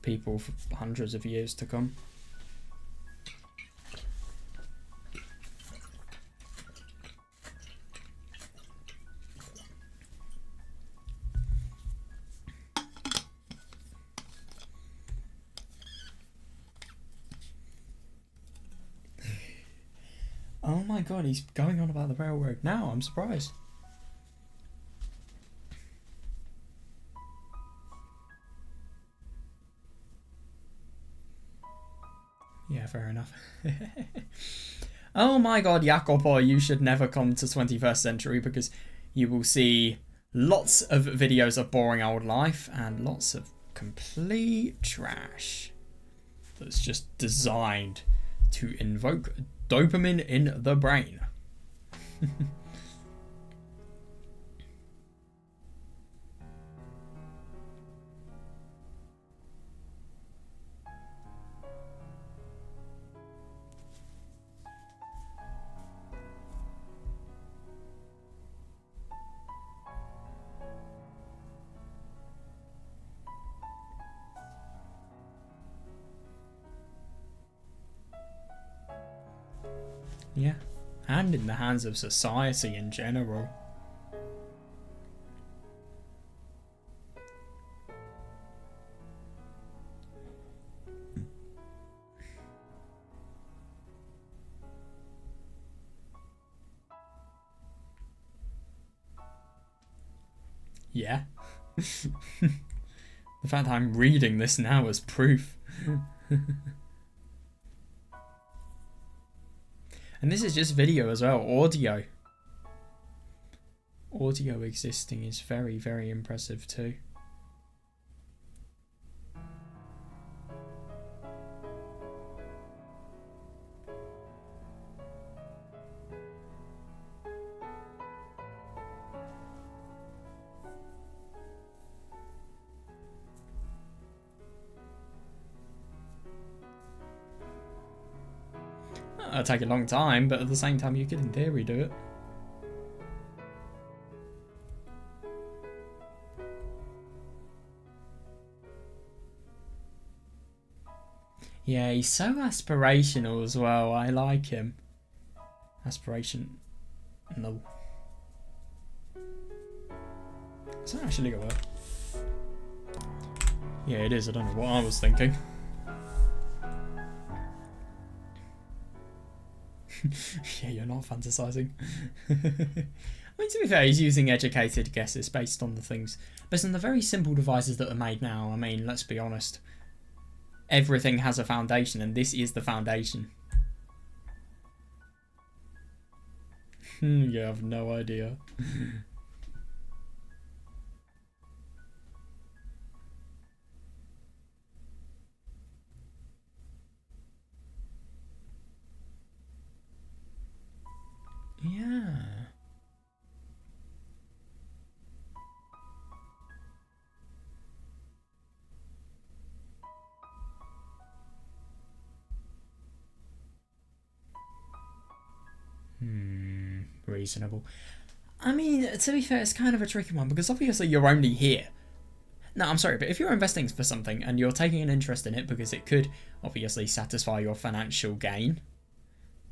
people for hundreds of years to come. Oh my god, he's going on about the railroad now. I'm surprised. Yeah, fair enough. Oh my god, Jacopo, you should never come to 21st century because you will see lots of videos of boring old life and lots of complete trash that's just designed to invoke dopamine in the brain. Yeah. And in the hands of society in general. Yeah. The fact that I'm reading this now is proof. And this is just video as well, audio. Audio existing is very, very impressive too. It'll take a long time, but at the same time you could in theory do it. Yeah, he's so aspirational as well. I like him. Aspiration. No. Is that actually a word? Yeah, it is. I don't know what I was thinking. Yeah, you're not fantasizing. I mean, to be fair, he's using educated guesses based on the very simple devices that are made now. I mean, let's be honest. Everything has a foundation, and this is the foundation. You have no idea. Yeah. Reasonable. I mean, to be fair, it's kind of a tricky one because obviously you're only here. No, I'm sorry, but if you're investing for something and you're taking an interest in it because it could obviously satisfy your financial gain,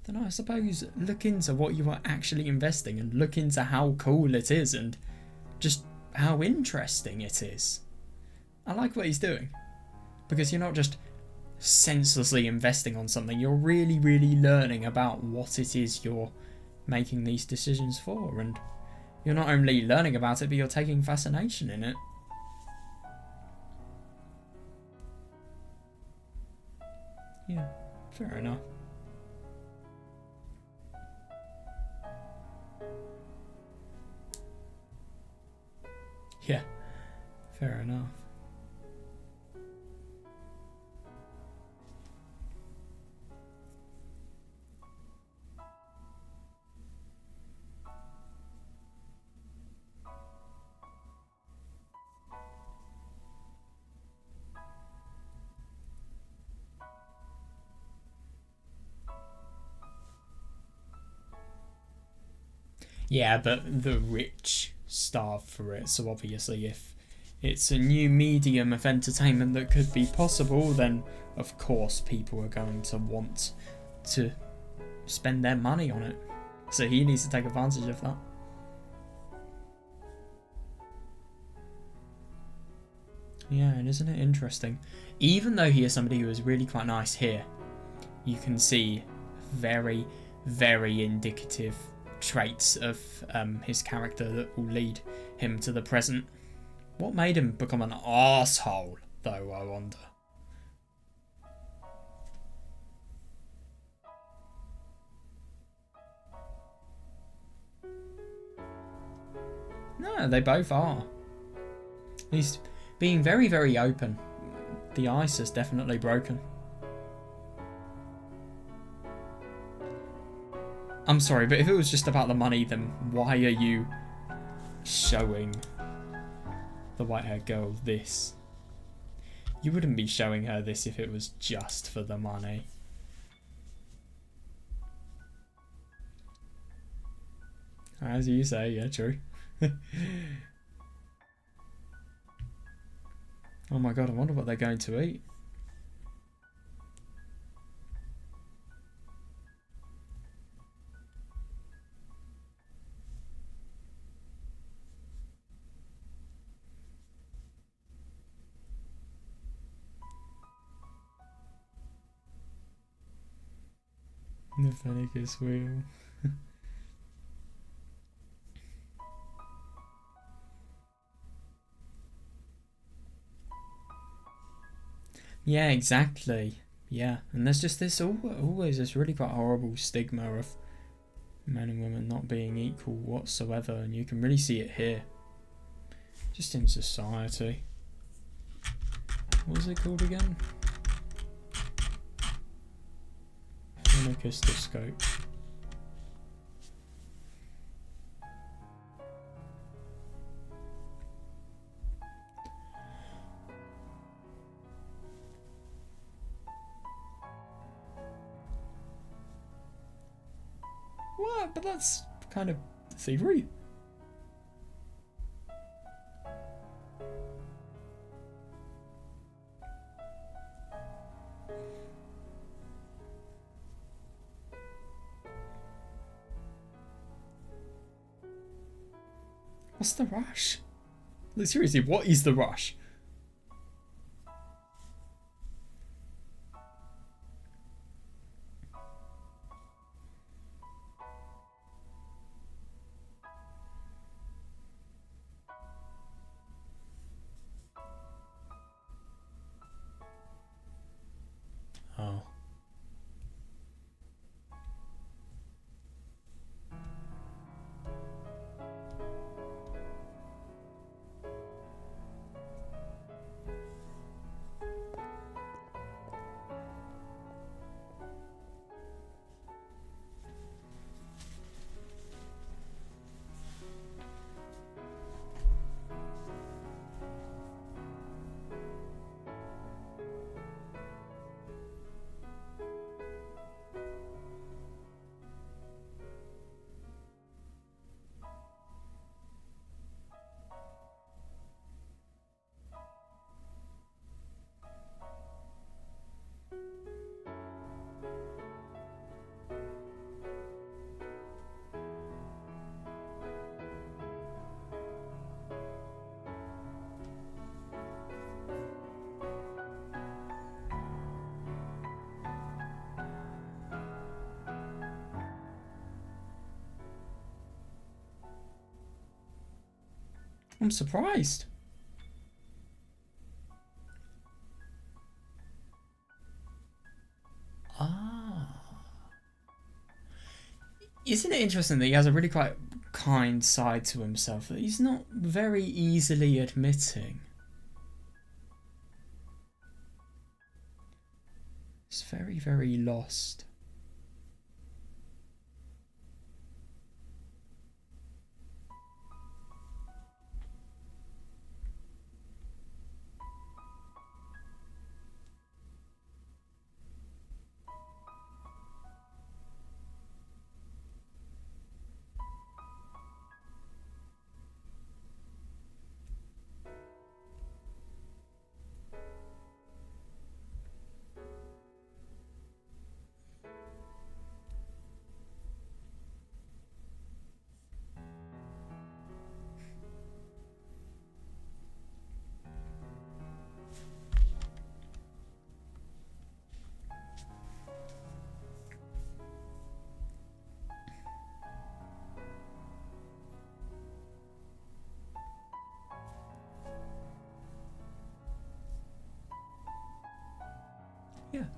then I suppose look into what you are actually investing and look into how cool it is and just how interesting it is. I like what he's doing because you're not just senselessly investing on something, you're really, really learning about what it is you're making these decisions for, and you're not only learning about it, but you're taking fascination in it. Yeah, fair enough. Yeah, fair enough. Yeah, but the rich starve for it, so obviously if it's a new medium of entertainment that could be possible, then of course people are going to want to spend their money on it. So he needs to take advantage of that. Yeah, and isn't it interesting? Even though he is somebody who is really quite nice here, you can see very, very indicative traits of his character that will lead him to the present. What made him become an arsehole, though, I wonder? No, they both are. He's being very, very open. The ice is definitely broken. I'm sorry, but if it was just about the money, then why are you showing the white-haired girl this? You wouldn't be showing her this if it was just for the money. As you say, yeah, true. Oh my god, I wonder what they're going to eat. The Fennicus wheel. Yeah, exactly. Yeah, and there's just this always this really quite horrible stigma of men and women not being equal whatsoever, and you can really see it here, just in society. What was it called again? Phenicistoscope. What? But that's kind of thievery. What's the rush? Like, seriously, what is the rush? Oh. I'm surprised. Ah. Isn't it interesting that he has a really quite kind side to himself that he's not very easily admitting? He's very, very lost.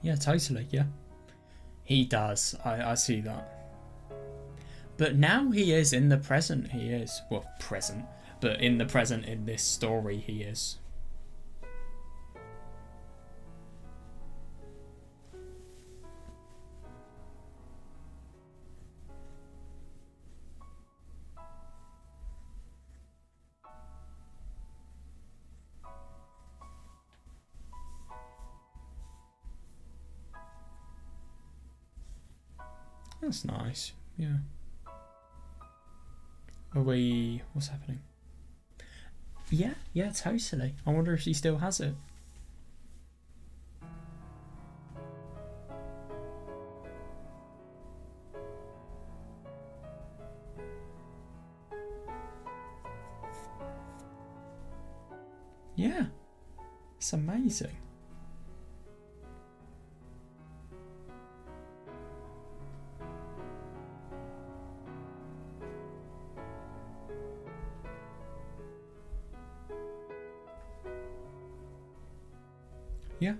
Yeah, totally, yeah. He does, I see that. But now he is in the present, he is. Well, present. But in the present, in this story, he is. That's nice, yeah. Are we... What's happening? Yeah, totally. I wonder if she still has it. Yeah. It's amazing. Yeah.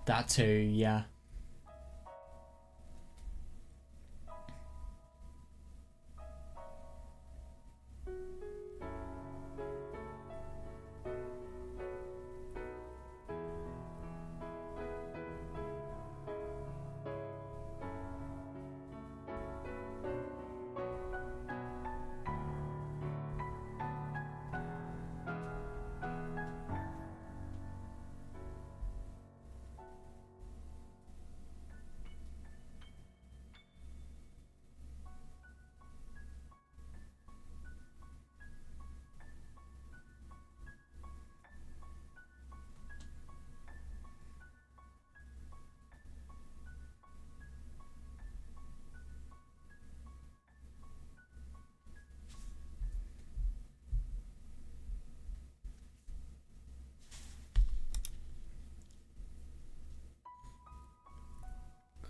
That too, yeah.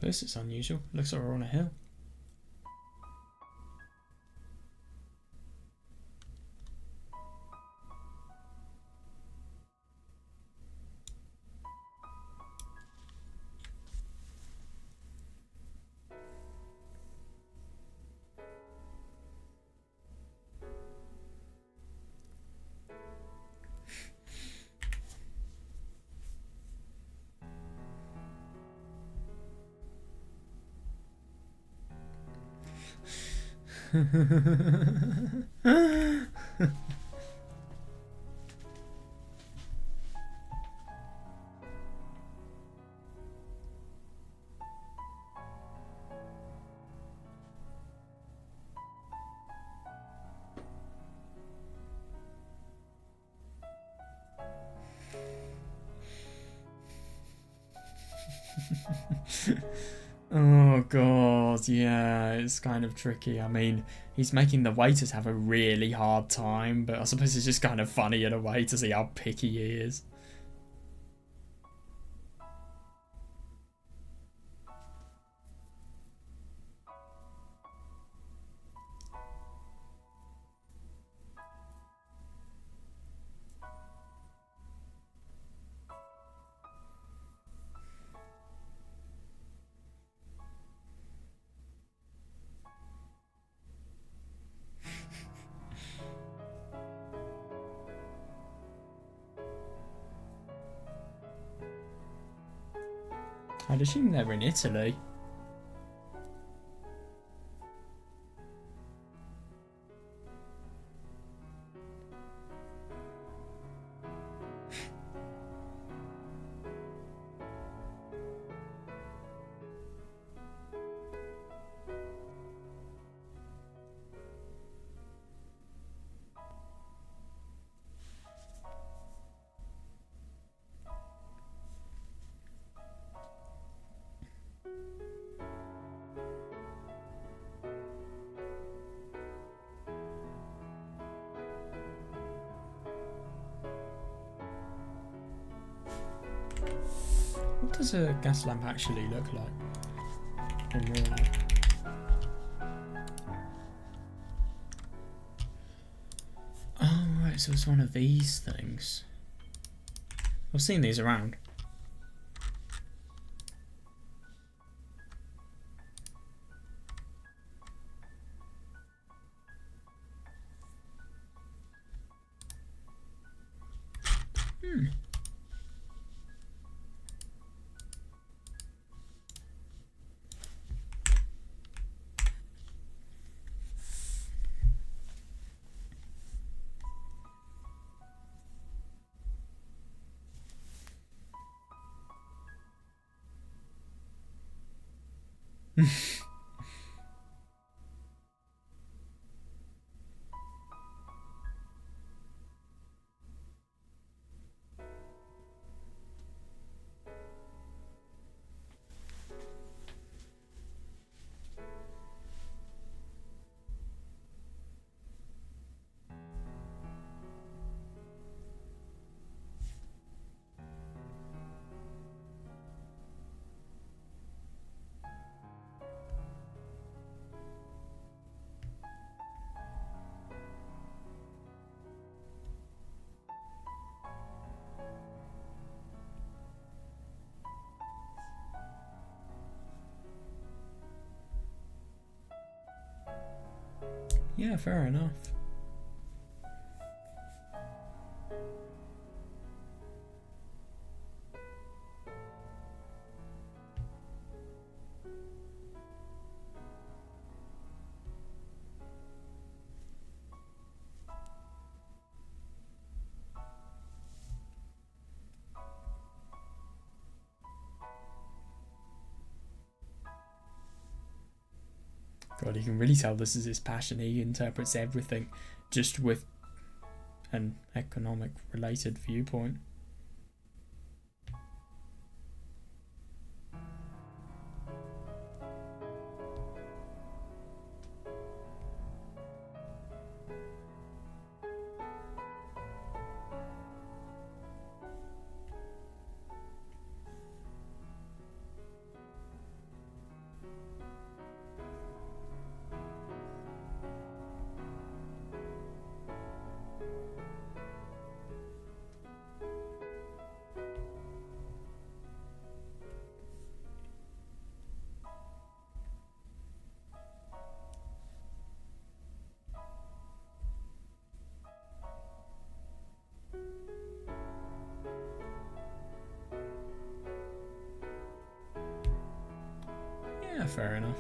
This is unusual. Looks like we're on a hill. Oh god, yeah, it's kind of tricky. I mean, he's making the waiters have a really hard time, but I suppose it's just kind of funny in a way to see how picky he is. I'd assume they're in Italy. What does a gas lamp actually look like in real life? Oh right, so it's one of these things. I've seen these around. Yeah, fair enough. God, you can really tell this is his passion. He interprets everything just with an economic related viewpoint. Yeah, fair enough.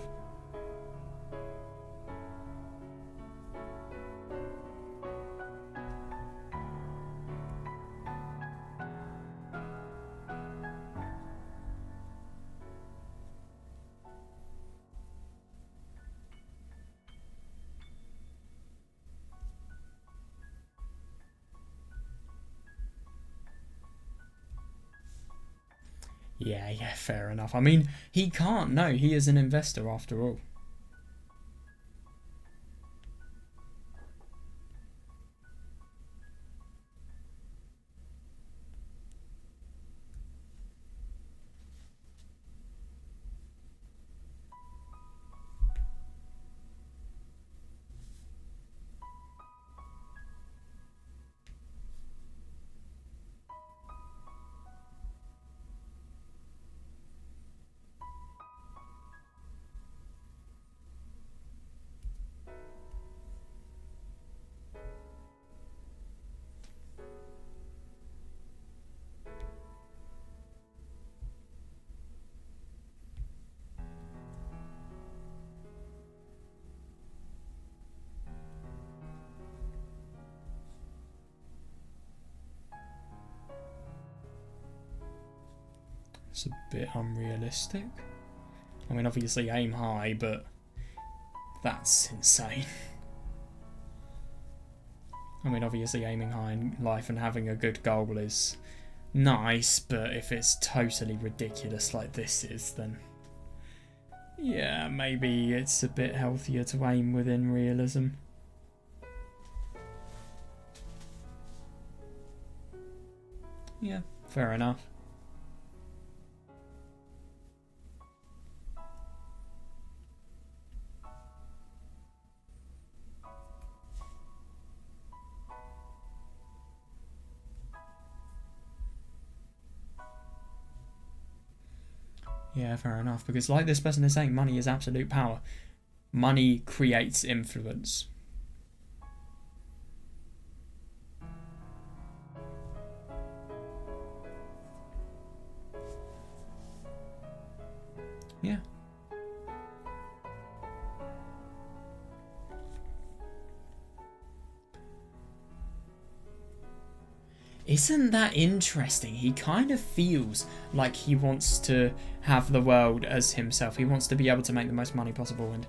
Yeah, fair enough. I mean, he can't know. He is an investor after all. It's a bit unrealistic. I mean, obviously aim high, but that's insane. I mean, obviously aiming high in life and having a good goal is nice, but if it's totally ridiculous like this is, then yeah, maybe it's a bit healthier to aim within realism. Yeah, fair enough. Yeah, fair enough. Because like this person is saying, money is absolute power. Money creates influence. Yeah. Isn't that interesting? He kind of feels like he wants to have the world as himself. He wants to be able to make the most money possible, and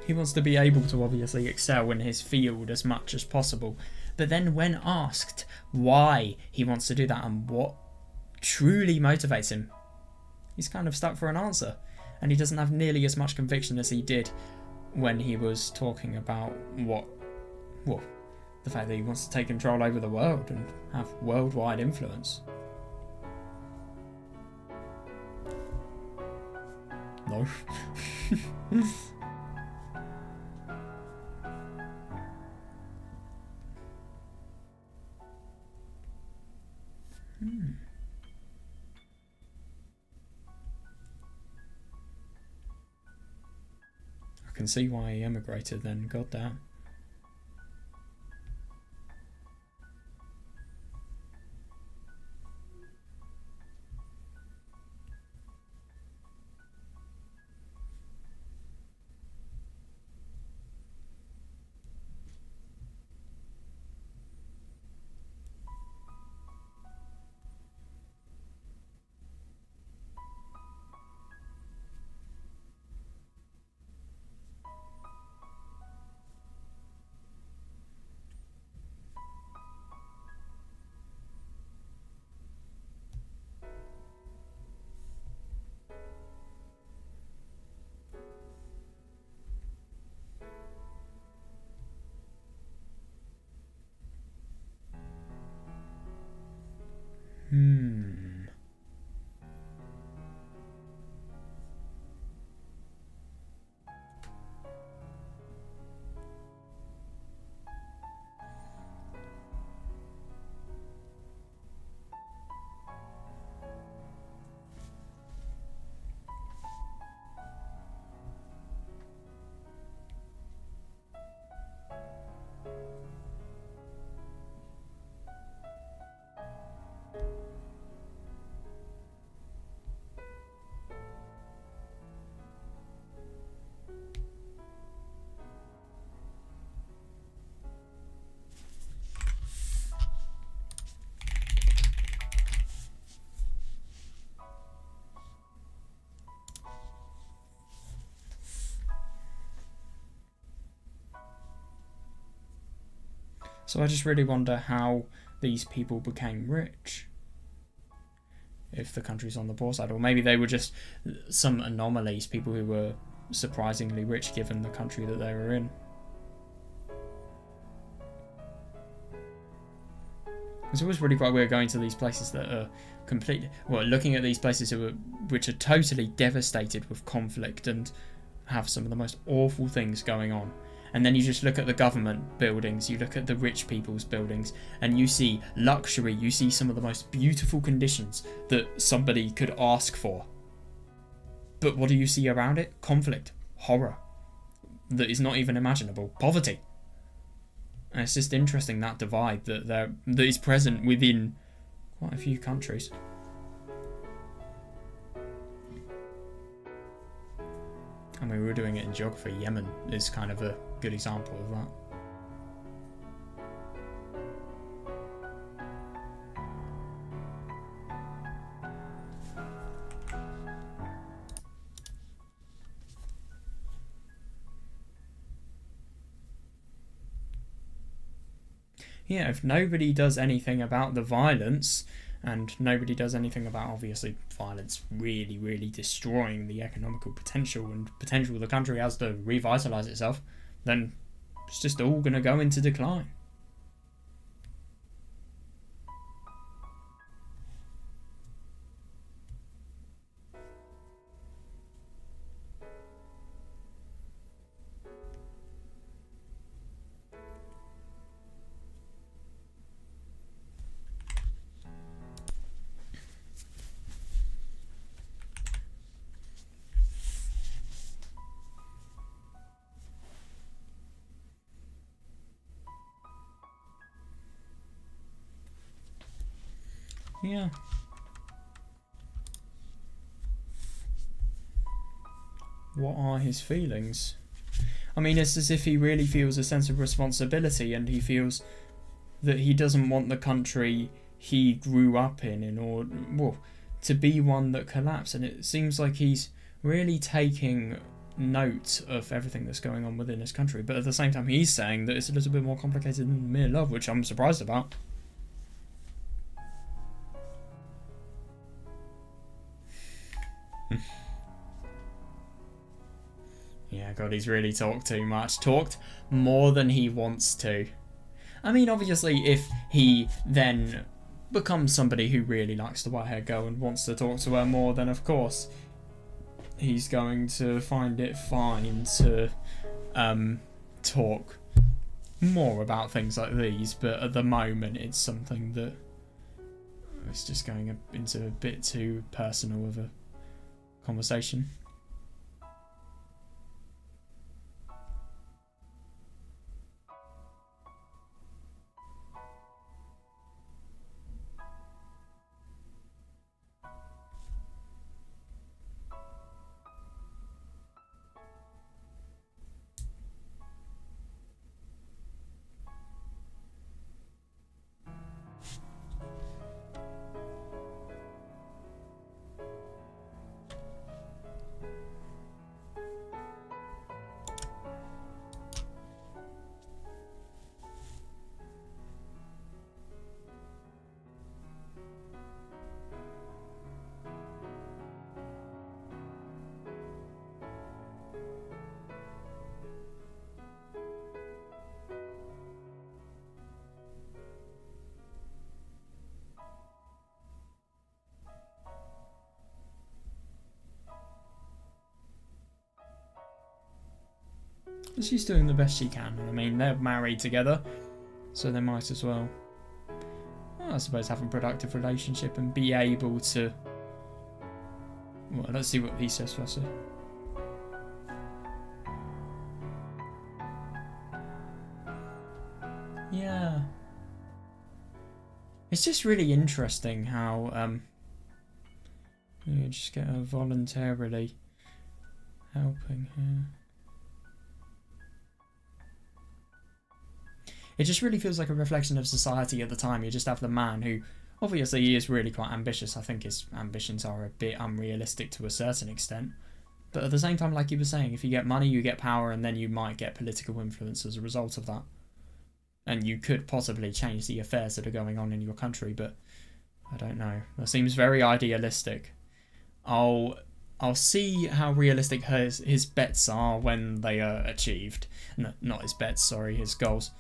he wants to be able to obviously excel in his field as much as possible. But then when asked why he wants to do that and what truly motivates him, he's kind of stuck for an answer. And he doesn't have nearly as much conviction as he did when he was talking about the fact that he wants to take control over the world and have worldwide influence. No. can see why he emigrated then, goddamn. So I just really wonder how these people became rich. If the country's on the poor side, or maybe they were just some anomalies, people who were surprisingly rich given the country that they were in. It's always really quite weird going to these places that are completely, well, looking at these places which are totally devastated with conflict and have some of the most awful things going on. And then you just look at the government buildings, you look at the rich people's buildings, and you see luxury, you see some of the most beautiful conditions that somebody could ask for. But what do you see around it? Conflict, horror, that is not even imaginable, poverty. And it's just interesting, that divide that is present within quite a few countries. I mean, we were doing it in geography. Yemen is kind of a good example of that. Yeah, if nobody does anything about the violence, and nobody does anything about, obviously, violence really, really destroying the economical potential the country has to revitalise itself, then it's just all going to go into decline. Yeah. What are his feelings? I mean, it's as if he really feels a sense of responsibility, and he feels that he doesn't want the country he grew up in order, well, to be one that collapsed. And it seems like he's really taking note of everything that's going on within his country, but at the same time he's saying that it's a little bit more complicated than mere love, which I'm surprised about. Yeah, God, he's really talked too much. Talked more than he wants to. I mean, obviously, if he then becomes somebody who really likes the white-haired girl and wants to talk to her more, then of course he's going to find it fine to talk more about things like these. But at the moment, it's something that it's just going into a bit too personal of a conversation. She's doing the best she can. I mean, they're married together, so they might as well, I suppose, have a productive relationship and be able to... Well, let's see what he says first. Yeah. It's just really interesting how you just get her voluntarily helping her. It just really feels like a reflection of society at the time. You just have the man who, obviously, he is really quite ambitious. I think his ambitions are a bit unrealistic to a certain extent. But at the same time, like you were saying, if you get money, you get power, and then you might get political influence as a result of that. And you could possibly change the affairs that are going on in your country, but I don't know. That seems very idealistic. I'll see how realistic his bets are when they are achieved. No, not his bets, sorry, his goals.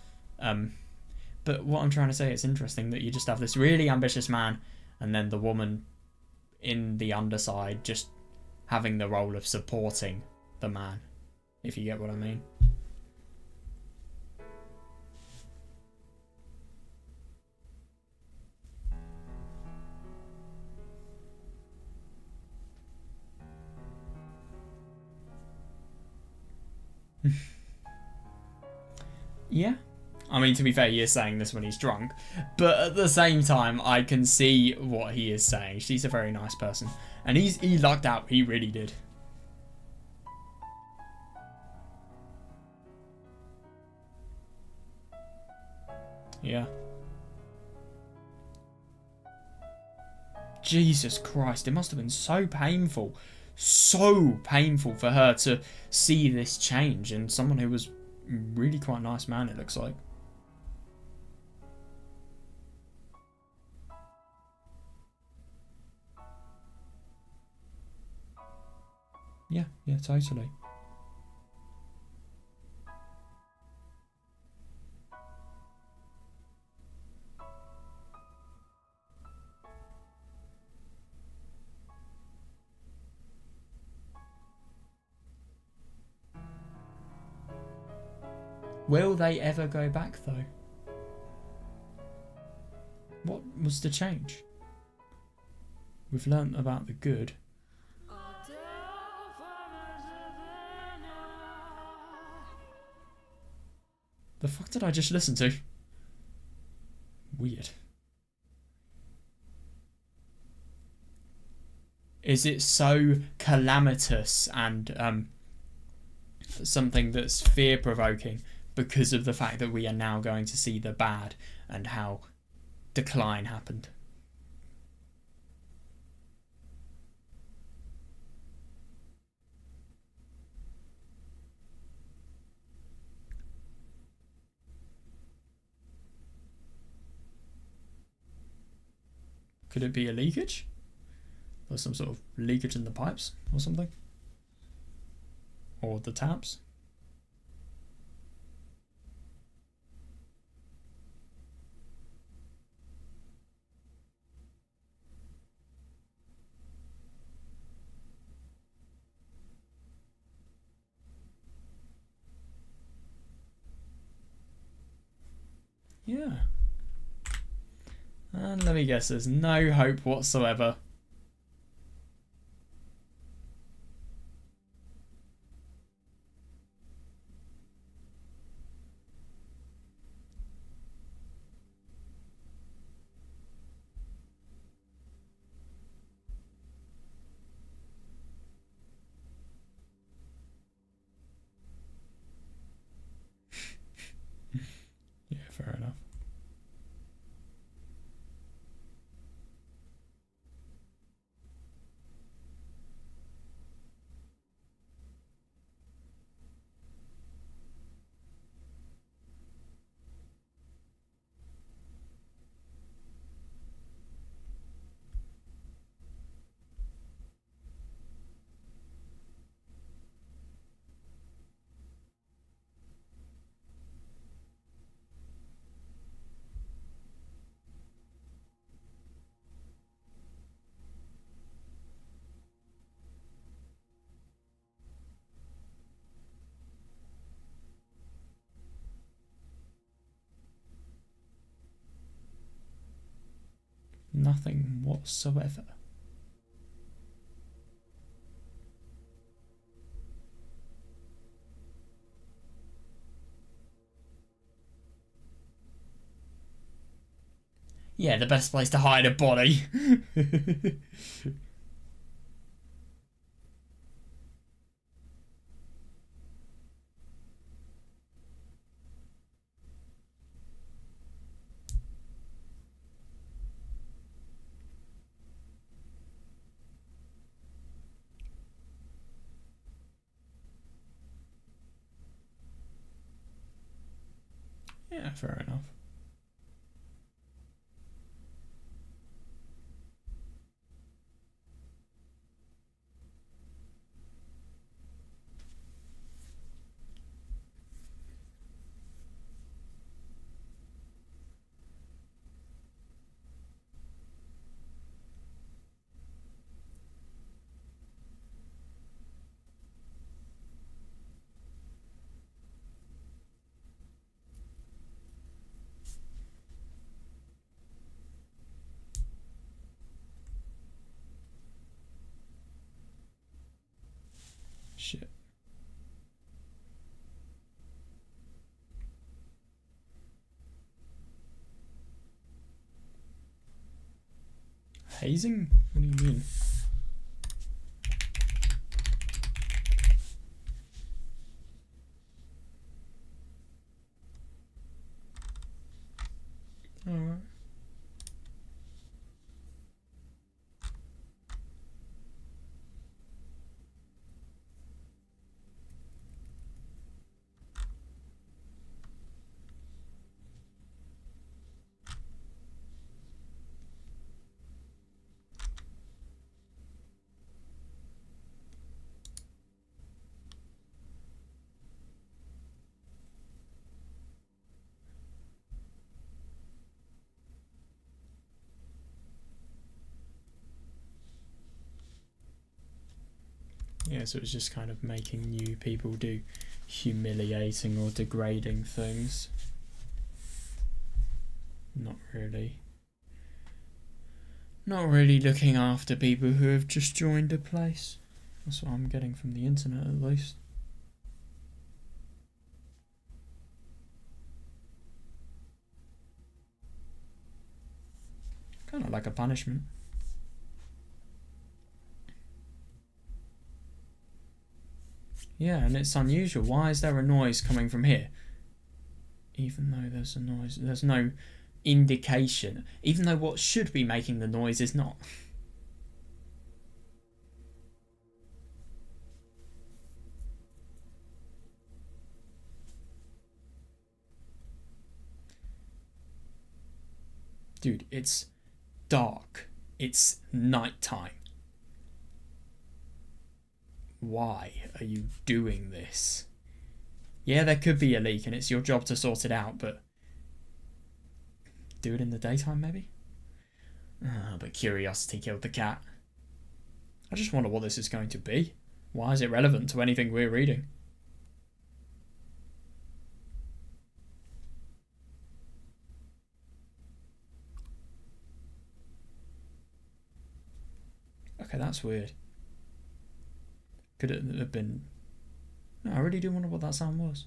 But what I'm trying to say, it's interesting that you just have this really ambitious man and then the woman in the underside just having the role of supporting the man, if you get what I mean. Yeah. I mean, to be fair, he is saying this when he's drunk, but at the same time, I can see what he is saying. She's a very nice person, and he lucked out. He really did. Yeah. Jesus Christ, it must have been so painful for her to see this change in someone who was really quite a nice man, it looks like. Yeah, totally. Will they ever go back, though? What was the change? We've learnt about the good. The fuck did I just listen to? Weird. Is it so calamitous and something that's fear-provoking because of the fact that we are now going to see the bad and how decline happened? Could it be a leakage? Or some sort of leakage in the pipes or something? Or the taps? Yeah. And let me guess, there's no hope whatsoever. Yeah, fair enough. nothing whatsoever. Yeah, the best place to hide a body. Yeah, fair enough. Shit. Hazing? What do you mean? Alright. Yeah, so it's just kind of making new people do humiliating or degrading things. Not really looking after people who have just joined a place. That's what I'm getting from the internet, at least. Kind of like a punishment. Yeah, and it's unusual. Why is there a noise coming from here? Even though there's a noise, there's no indication. Even though what should be making the noise is not. Dude, it's dark. It's nighttime. Why are you doing this? Yeah, there could be a leak and it's your job to sort it out, but do it in the daytime, maybe? But curiosity killed the cat. I just wonder what this is going to be. Why is it relevant to anything we're reading? Okay, that's weird. Could it have been... No, I really do wonder what that sound was.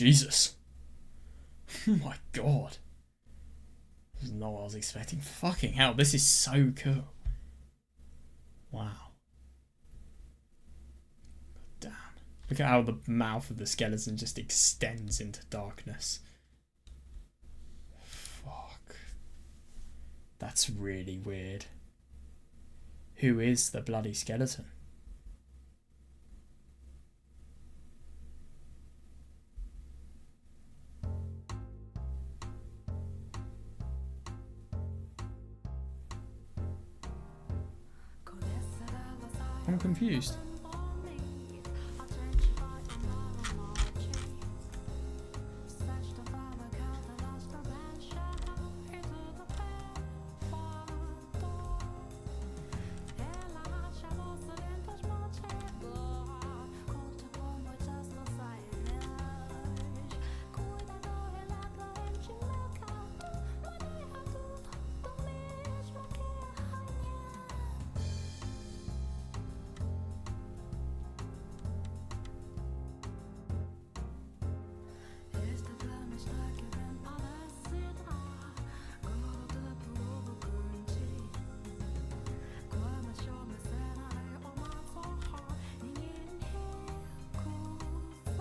Jesus. Oh my god. This is not what I was expecting. Fucking hell, this is so cool. Wow. Damn. Look at how the mouth of the skeleton just extends into darkness. Fuck. That's really weird. Who is the bloody skeleton? I'm confused.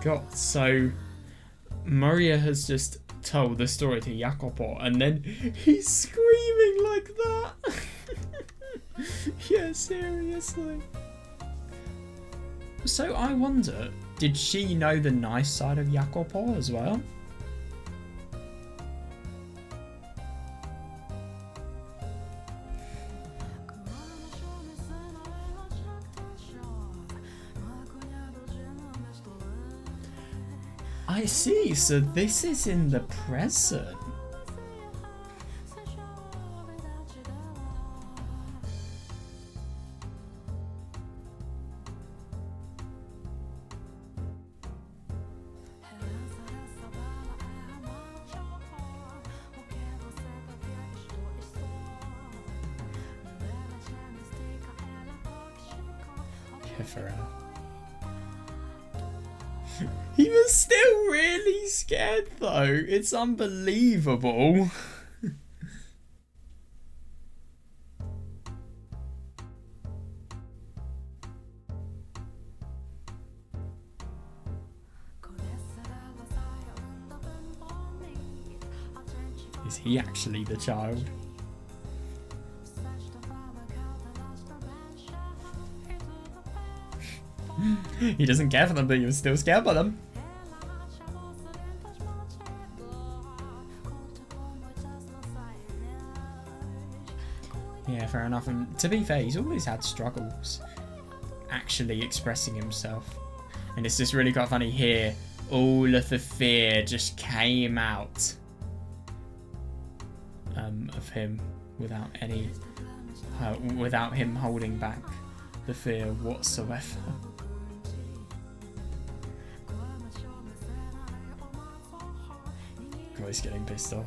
God, so Maria has just told the story to Jacopo and then he's screaming like that. Yeah, seriously. So I wonder, did she know the nice side of Jacopo as well? I see, so this is in the present. Yeah, fair enough. He was still really scared though. It's unbelievable. Is he actually the child? He doesn't care for them, but he was still scared by them. Yeah, fair enough. And to be fair, he's always had struggles actually expressing himself. And it's just really quite funny here. All of the fear just came out of him without any, without him holding back the fear whatsoever. God, he's getting pissed off.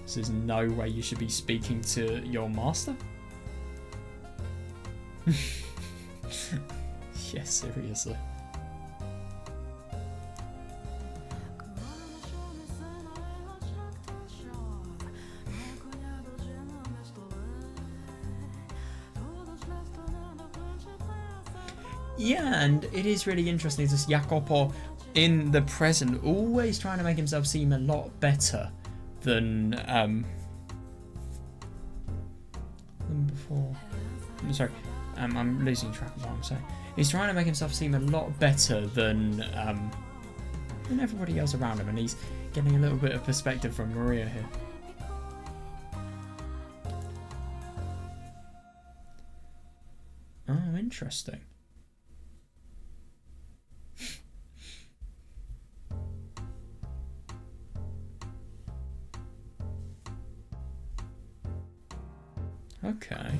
So there's no way you should be speaking to your master? Yeah, seriously. Yeah, and it is really interesting. This Jacopo in the present, always trying to make himself seem a lot better than before. I'm sorry, I'm losing track of what I'm saying. He's trying to make himself seem a lot better than everybody else around him, and he's getting a little bit of perspective from Maria here. Oh, interesting. Okay.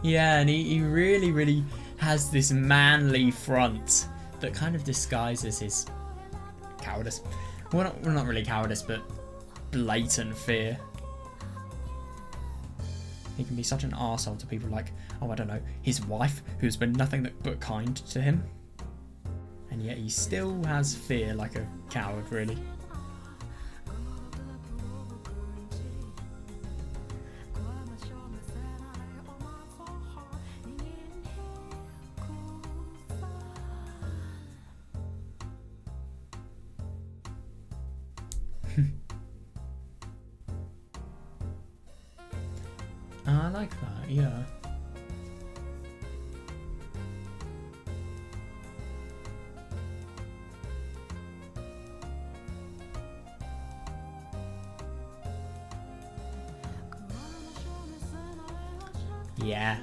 Yeah, and he really, really has this manly front that kind of disguises his cowardice. Well, not really cowardice, but blatant fear. He can be such an arsehole to people like, oh, I don't know, his wife, who's been nothing but kind to him. And yet he still has fear like a coward, really. I like that, yeah. Yeah.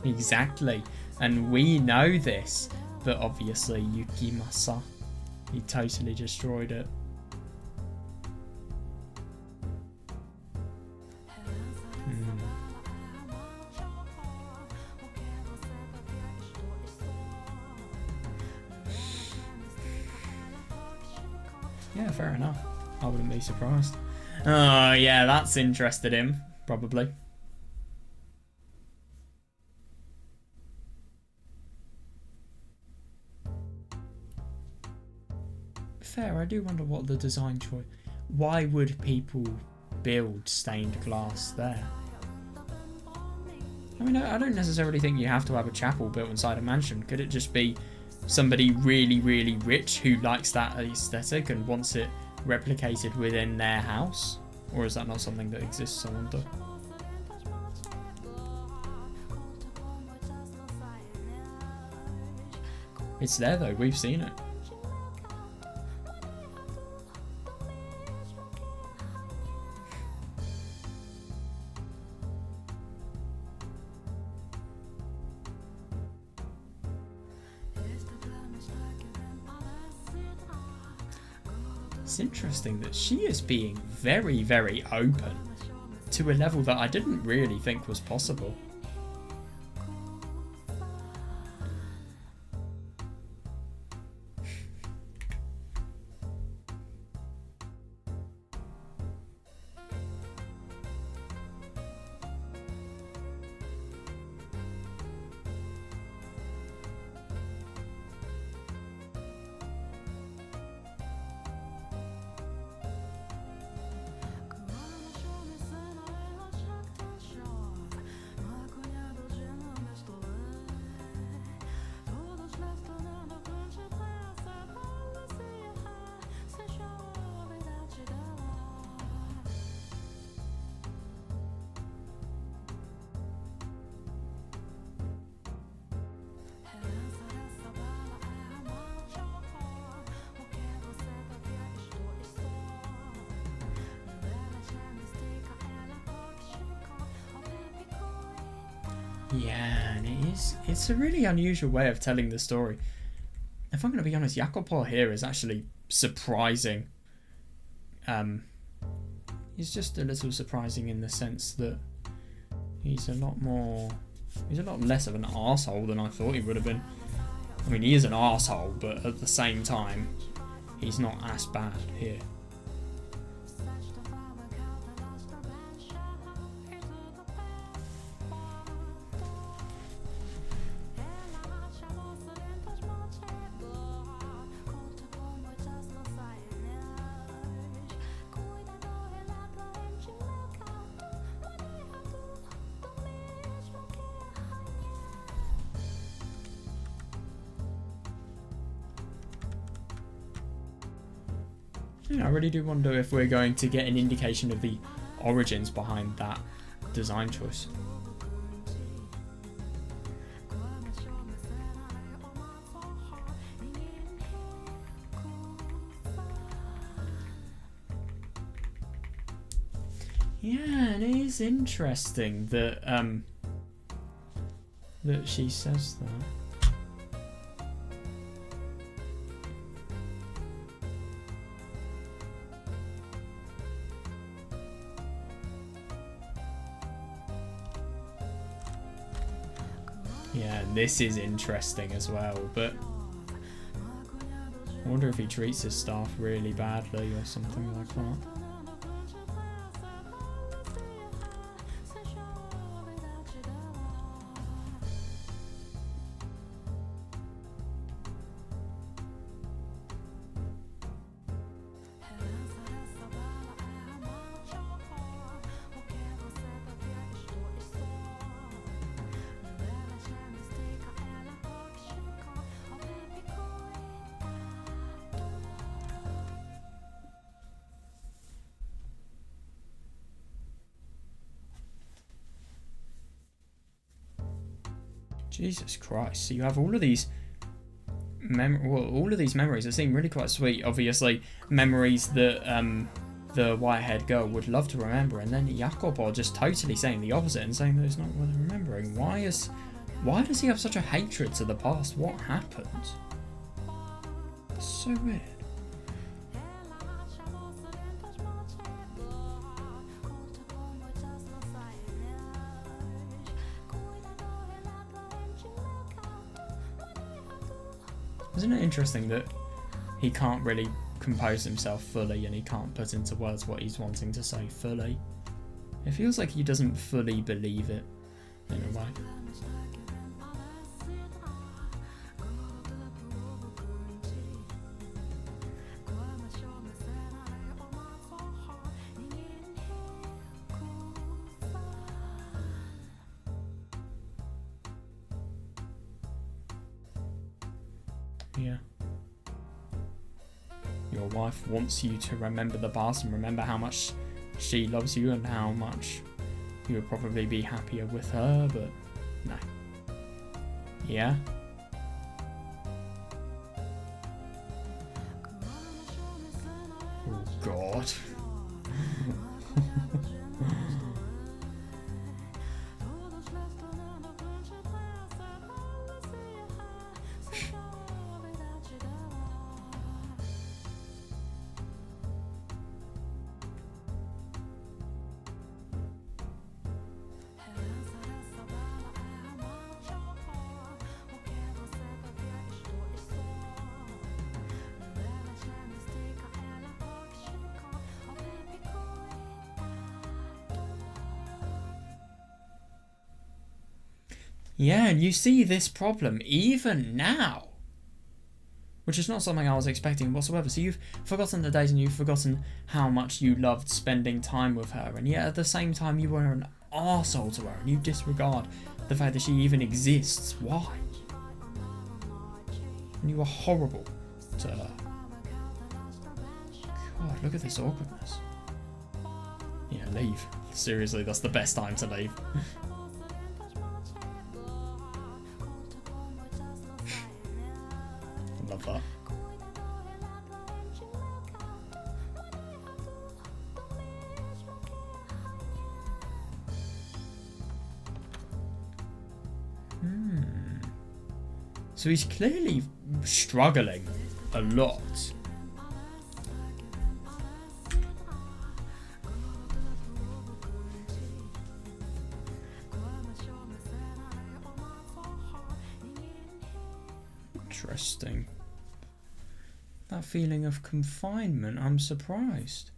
Exactly. And we know this, but obviously Yukimasa, he totally destroyed it. Yeah, fair enough. I wouldn't be surprised. Oh, yeah, that's interested him, probably. Fair, I do wonder what the design choice... Why would people build stained glass there? I mean, I don't necessarily think you have to have a chapel built inside a mansion. Could it just be somebody really, really rich who likes that aesthetic and wants it replicated within their house? Or is that not something that exists, I wonder? It's there though, we've seen it. It's interesting that she is being very, very open to a level that I didn't really think was possible. Yeah, and it's a really unusual way of telling the story. If I'm going to be honest, Jacopo here is actually surprising. He's just a little surprising in the sense that he's a lot less of an arsehole than I thought he would have been. I mean, he is an arsehole, but at the same time, he's not as bad here. Yeah, I really do wonder if we're going to get an indication of the origins behind that design choice. Yeah, and it is interesting that that she says that. Yeah, and this is interesting as well, but I wonder if he treats his staff really badly or something like that. Jesus Christ! So you have all of these all of these memories that seem really quite sweet. Obviously, memories that the white-haired girl would love to remember, and then Jacopo just totally saying the opposite and saying that it's not worth remembering. Why does he have such a hatred to the past? What happened? It's so weird. Isn't it interesting that he can't really compose himself fully and he can't put into words what he's wanting to say fully? It feels like he doesn't fully believe it, in a way. Yeah. Your wife wants you to remember the past and remember how much she loves you and how much you would probably be happier with her, but no. Yeah? Oh God. Yeah, and you see this problem even now, which is not something I was expecting whatsoever. So you've forgotten the days and you've forgotten how much you loved spending time with her, and yet at the same time you were an arsehole to her and you disregard the fact that she even exists. Why? And you were horrible to her. God, look at this awkwardness. Yeah, leave. Seriously, that's the best time to leave. Love that. So he's clearly struggling a lot. Interesting. That feeling of confinement, I'm surprised.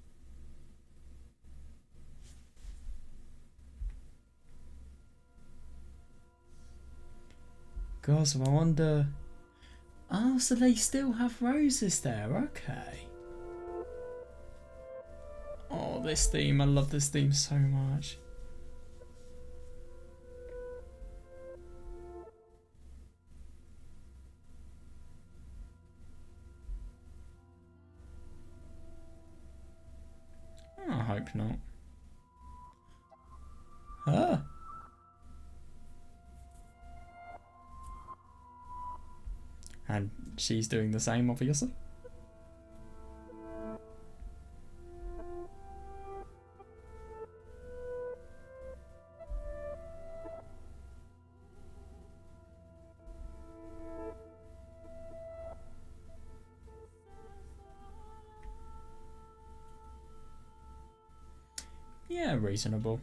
God, so I wonder... Oh, so they still have roses there, okay. Oh, this theme, I love this theme so much. Oh, I hope not. Ah. And she's doing the same, obviously. Yeah, reasonable.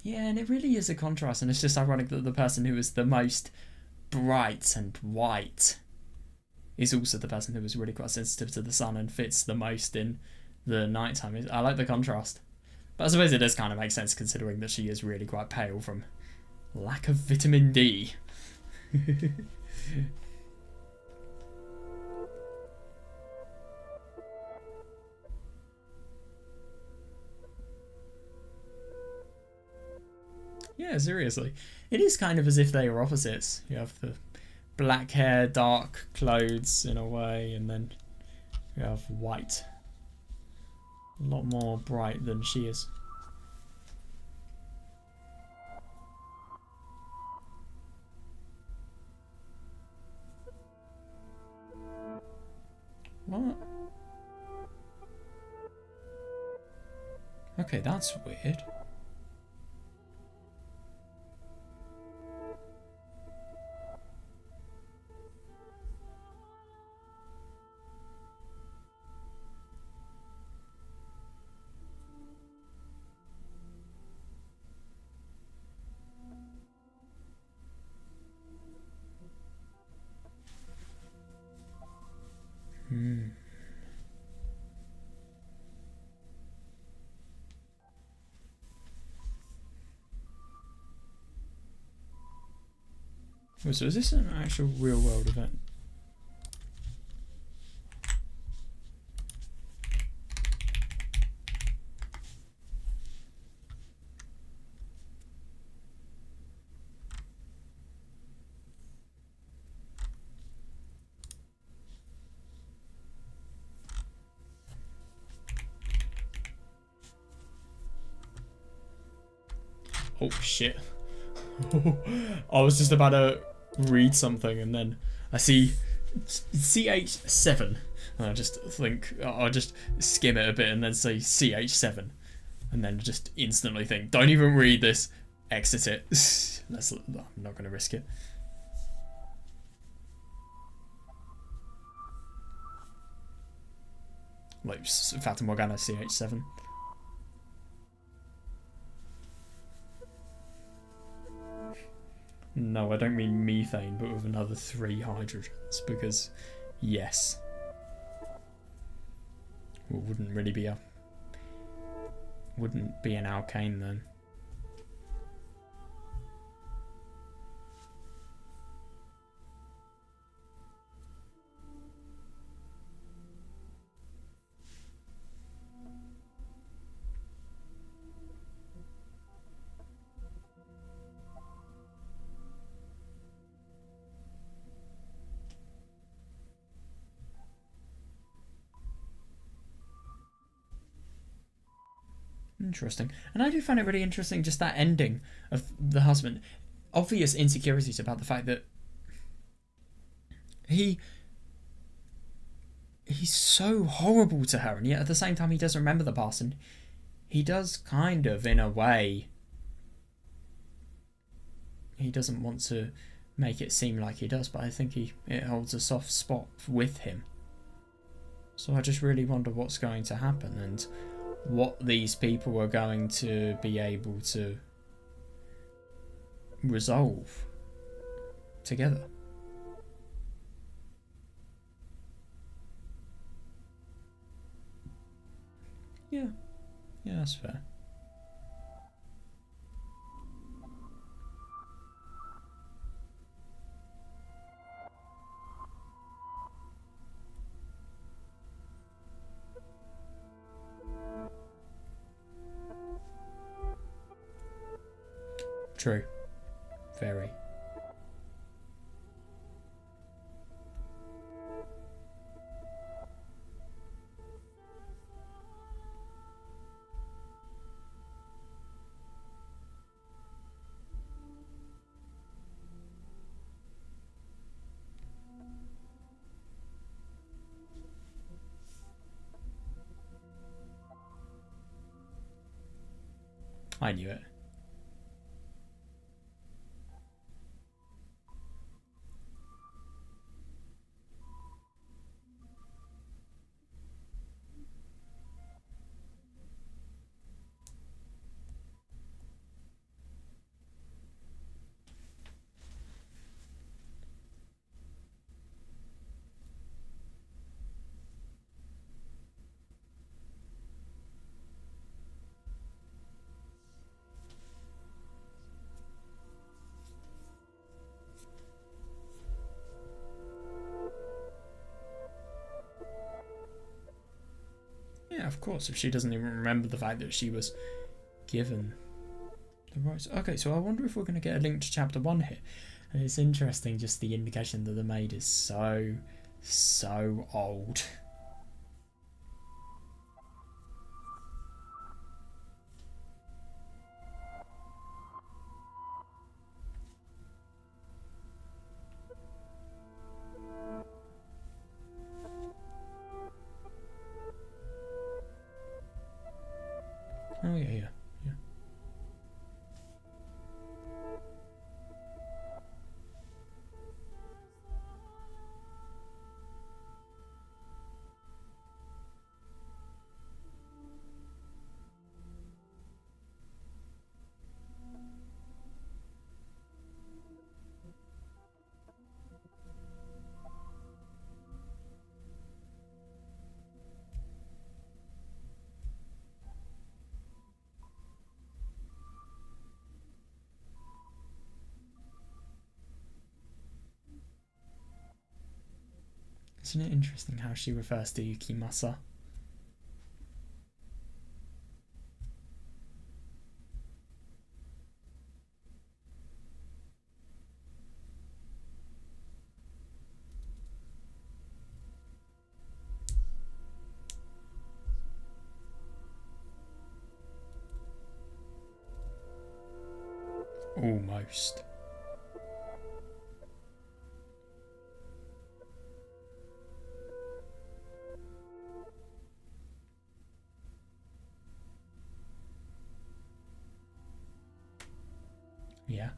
Yeah, and it really is a contrast, and it's just ironic that the person who is the most bright and white is also the person who is really quite sensitive to the sun and fits the most in the nighttime. I like the contrast. But I suppose it does kind of make sense considering that she is really quite pale from lack of vitamin D. Yeah, seriously. It is kind of as if they are opposites. You have the black hair, dark clothes in a way, and then you have white. A lot more bright than she is. What? Okay, that's weird. Hmm. So is this an actual real world event? Oh shit. I was just about to read something and then I see CH7 and I just think I'll just skim it a bit and then say CH7 and then just instantly think don't even read this, exit it. I'm not going to risk it. Like Fata Morgana CH7. No, I don't mean methane, but with another 3 hydrogens, because, yes. Well, wouldn't be an alkane then. Interesting. And I do find it really interesting just that ending of the husband. Obvious insecurities about the fact that he's so horrible to her, and yet at the same time he does remember the past, and he does kind of, in a way, he doesn't want to make it seem like he does, but I think it holds a soft spot with him. So I just really wonder what's going to happen and what these people are going to be able to resolve together. Yeah, that's fair. True. Very. I knew it. Yeah, of course, if she doesn't even remember the fact that she was given the rights. Okay, so I wonder if we're going to get a link to chapter 1 here. And it's interesting, just the indication that the maid is so old. Oh yeah. Isn't it interesting how she refers to Yukimasa? Almost. Yeah.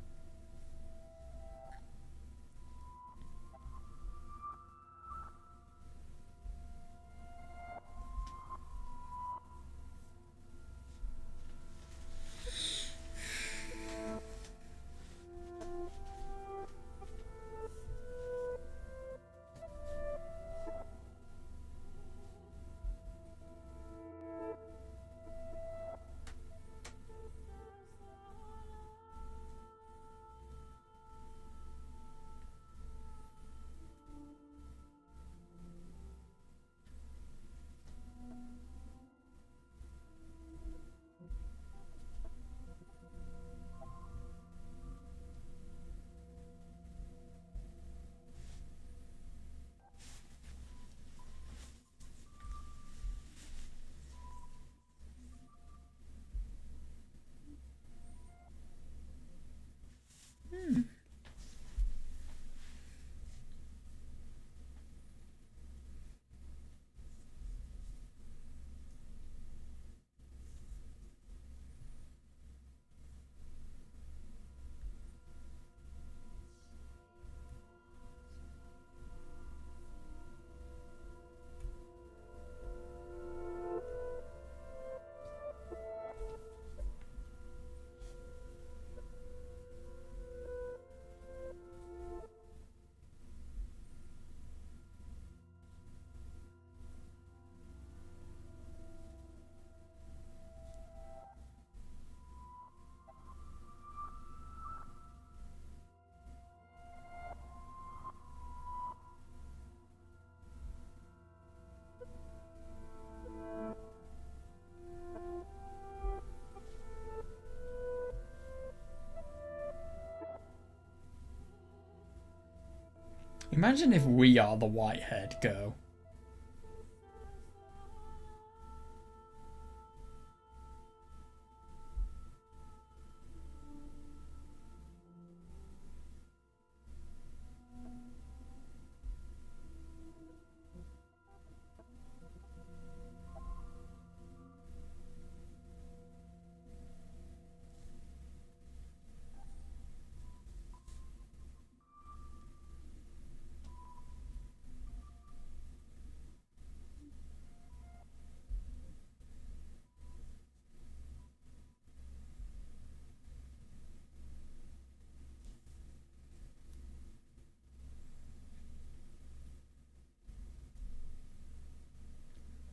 Imagine if we are the white-haired girl.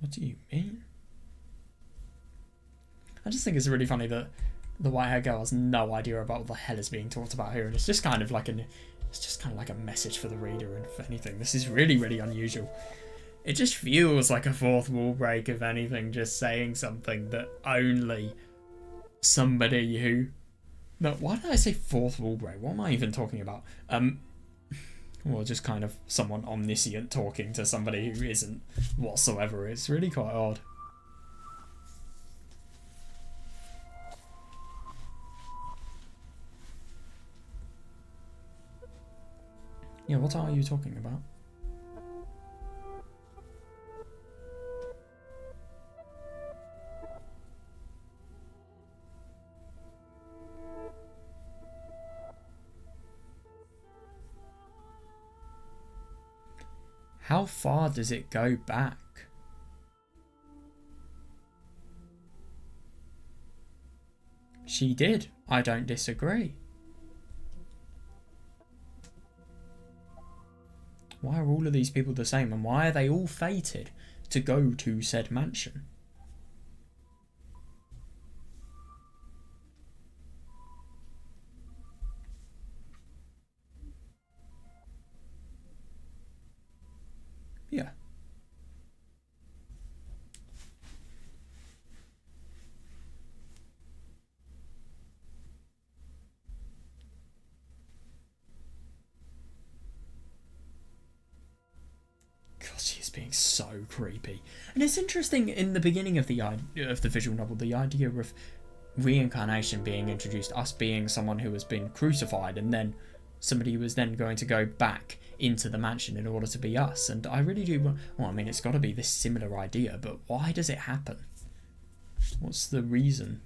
What do you mean? I just think it's really funny that the white-haired girl has no idea about what the hell is being talked about here, and it's just kind of like a message for the reader, and if anything, this is really, really unusual. It just feels like a fourth wall break, if anything, just saying something that only somebody who... No, why did I say fourth wall break? What am I even talking about? Well, just kind of someone omniscient talking to somebody who isn't whatsoever. It's really quite odd. Yeah, what are you talking about? How far does it go back? She did. I don't disagree. Why are all of these people the same, and why are they all fated to go to said mansion? Yeah. God, she's being so creepy. And it's interesting in the beginning of the visual novel, the idea of reincarnation being introduced, us being someone who has been crucified, and then somebody who was then going to go back into the mansion in order to be us. And I really do... Well, I mean, it's got to be this similar idea, but why does it happen? What's the reason?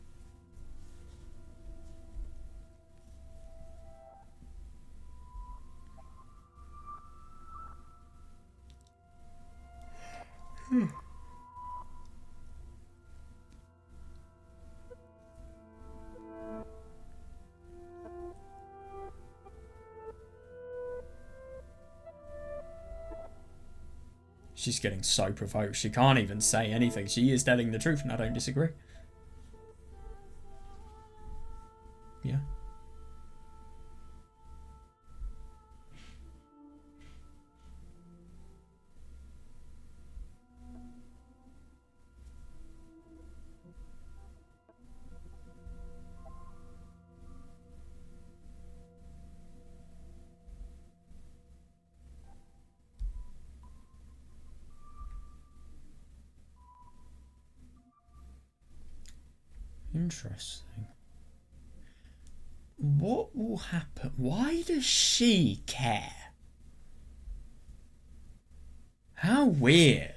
She's getting so provoked. She can't even say anything. She is telling the truth, and I don't disagree. Yeah. Interesting. What will happen? Why does she care? How weird.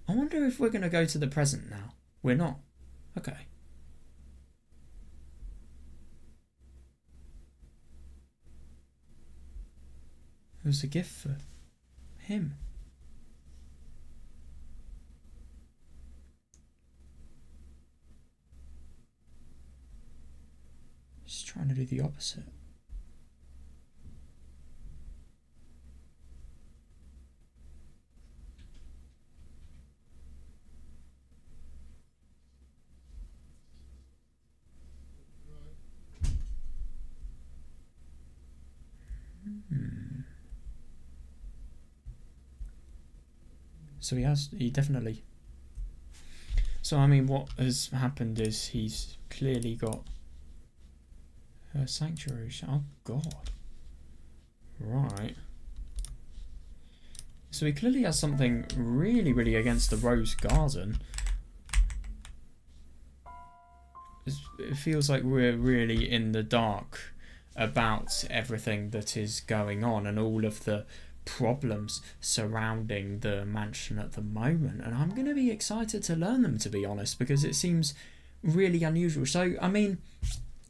I wonder if we're going to go to the present now. We're not. Okay. It was a gift for him. She's trying to do the opposite. So he definitely... So, I mean, what has happened is he's clearly got her sanctuary. Oh, God. Right. So he clearly has something really, really against the Rose Garden. It feels like we're really in the dark about everything that is going on and all of the problems surrounding the mansion at the moment, and I'm going to be excited to learn them, to be honest, because it seems really unusual. So, I mean,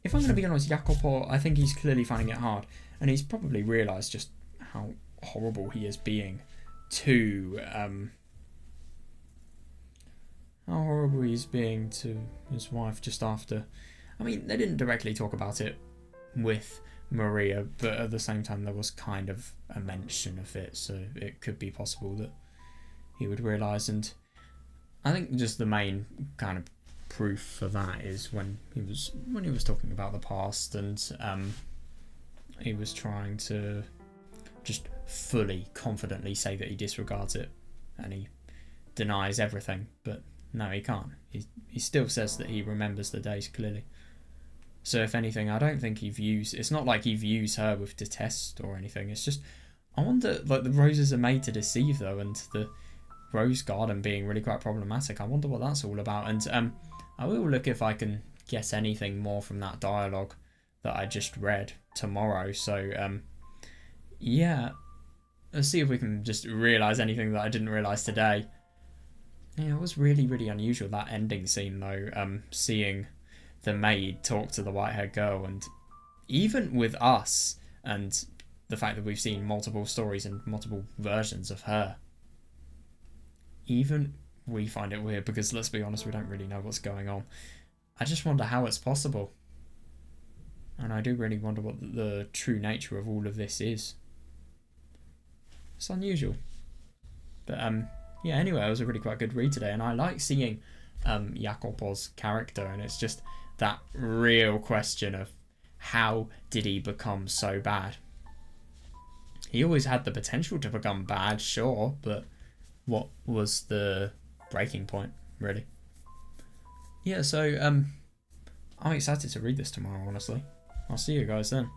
if I'm going to be honest, Jacopo, I think he's clearly finding it hard, and he's probably realised just how horrible he is being to how horrible he's being to his wife just after. I mean, they didn't directly talk about it with Maria, but at the same time there was kind of a mention of it, so it could be possible that he would realise. And I think just the main kind of proof for that is when he was talking about the past, and he was trying to just fully confidently say that he disregards it and he denies everything, but no, he can't. He still says that he remembers the days clearly. So if anything, I don't think he views... It's not like he views her with detest or anything. It's just... I wonder... Like, the roses are made to deceive, though, and the rose garden being really quite problematic. I wonder what that's all about. And I will look if I can get anything more from that dialogue that I just read tomorrow. So, yeah. Let's see if we can just realise anything that I didn't realise today. Yeah, it was really, really unusual, that ending scene, though. Seeing the maid talk to the white-haired girl, and even with us and the fact that we've seen multiple stories and multiple versions of her, even we find it weird, because let's be honest, we don't really know what's going on. I just wonder how it's possible, and I do really wonder what the true nature of all of this is. It's unusual, but yeah, anyway, it was a really quite good read today, and I like seeing Jacopo's character, and it's just that real question of how did he become so bad? He always had the potential to become bad, sure, but what was the breaking point, really? Yeah, so I'm excited to read this tomorrow, honestly. I'll see you guys then.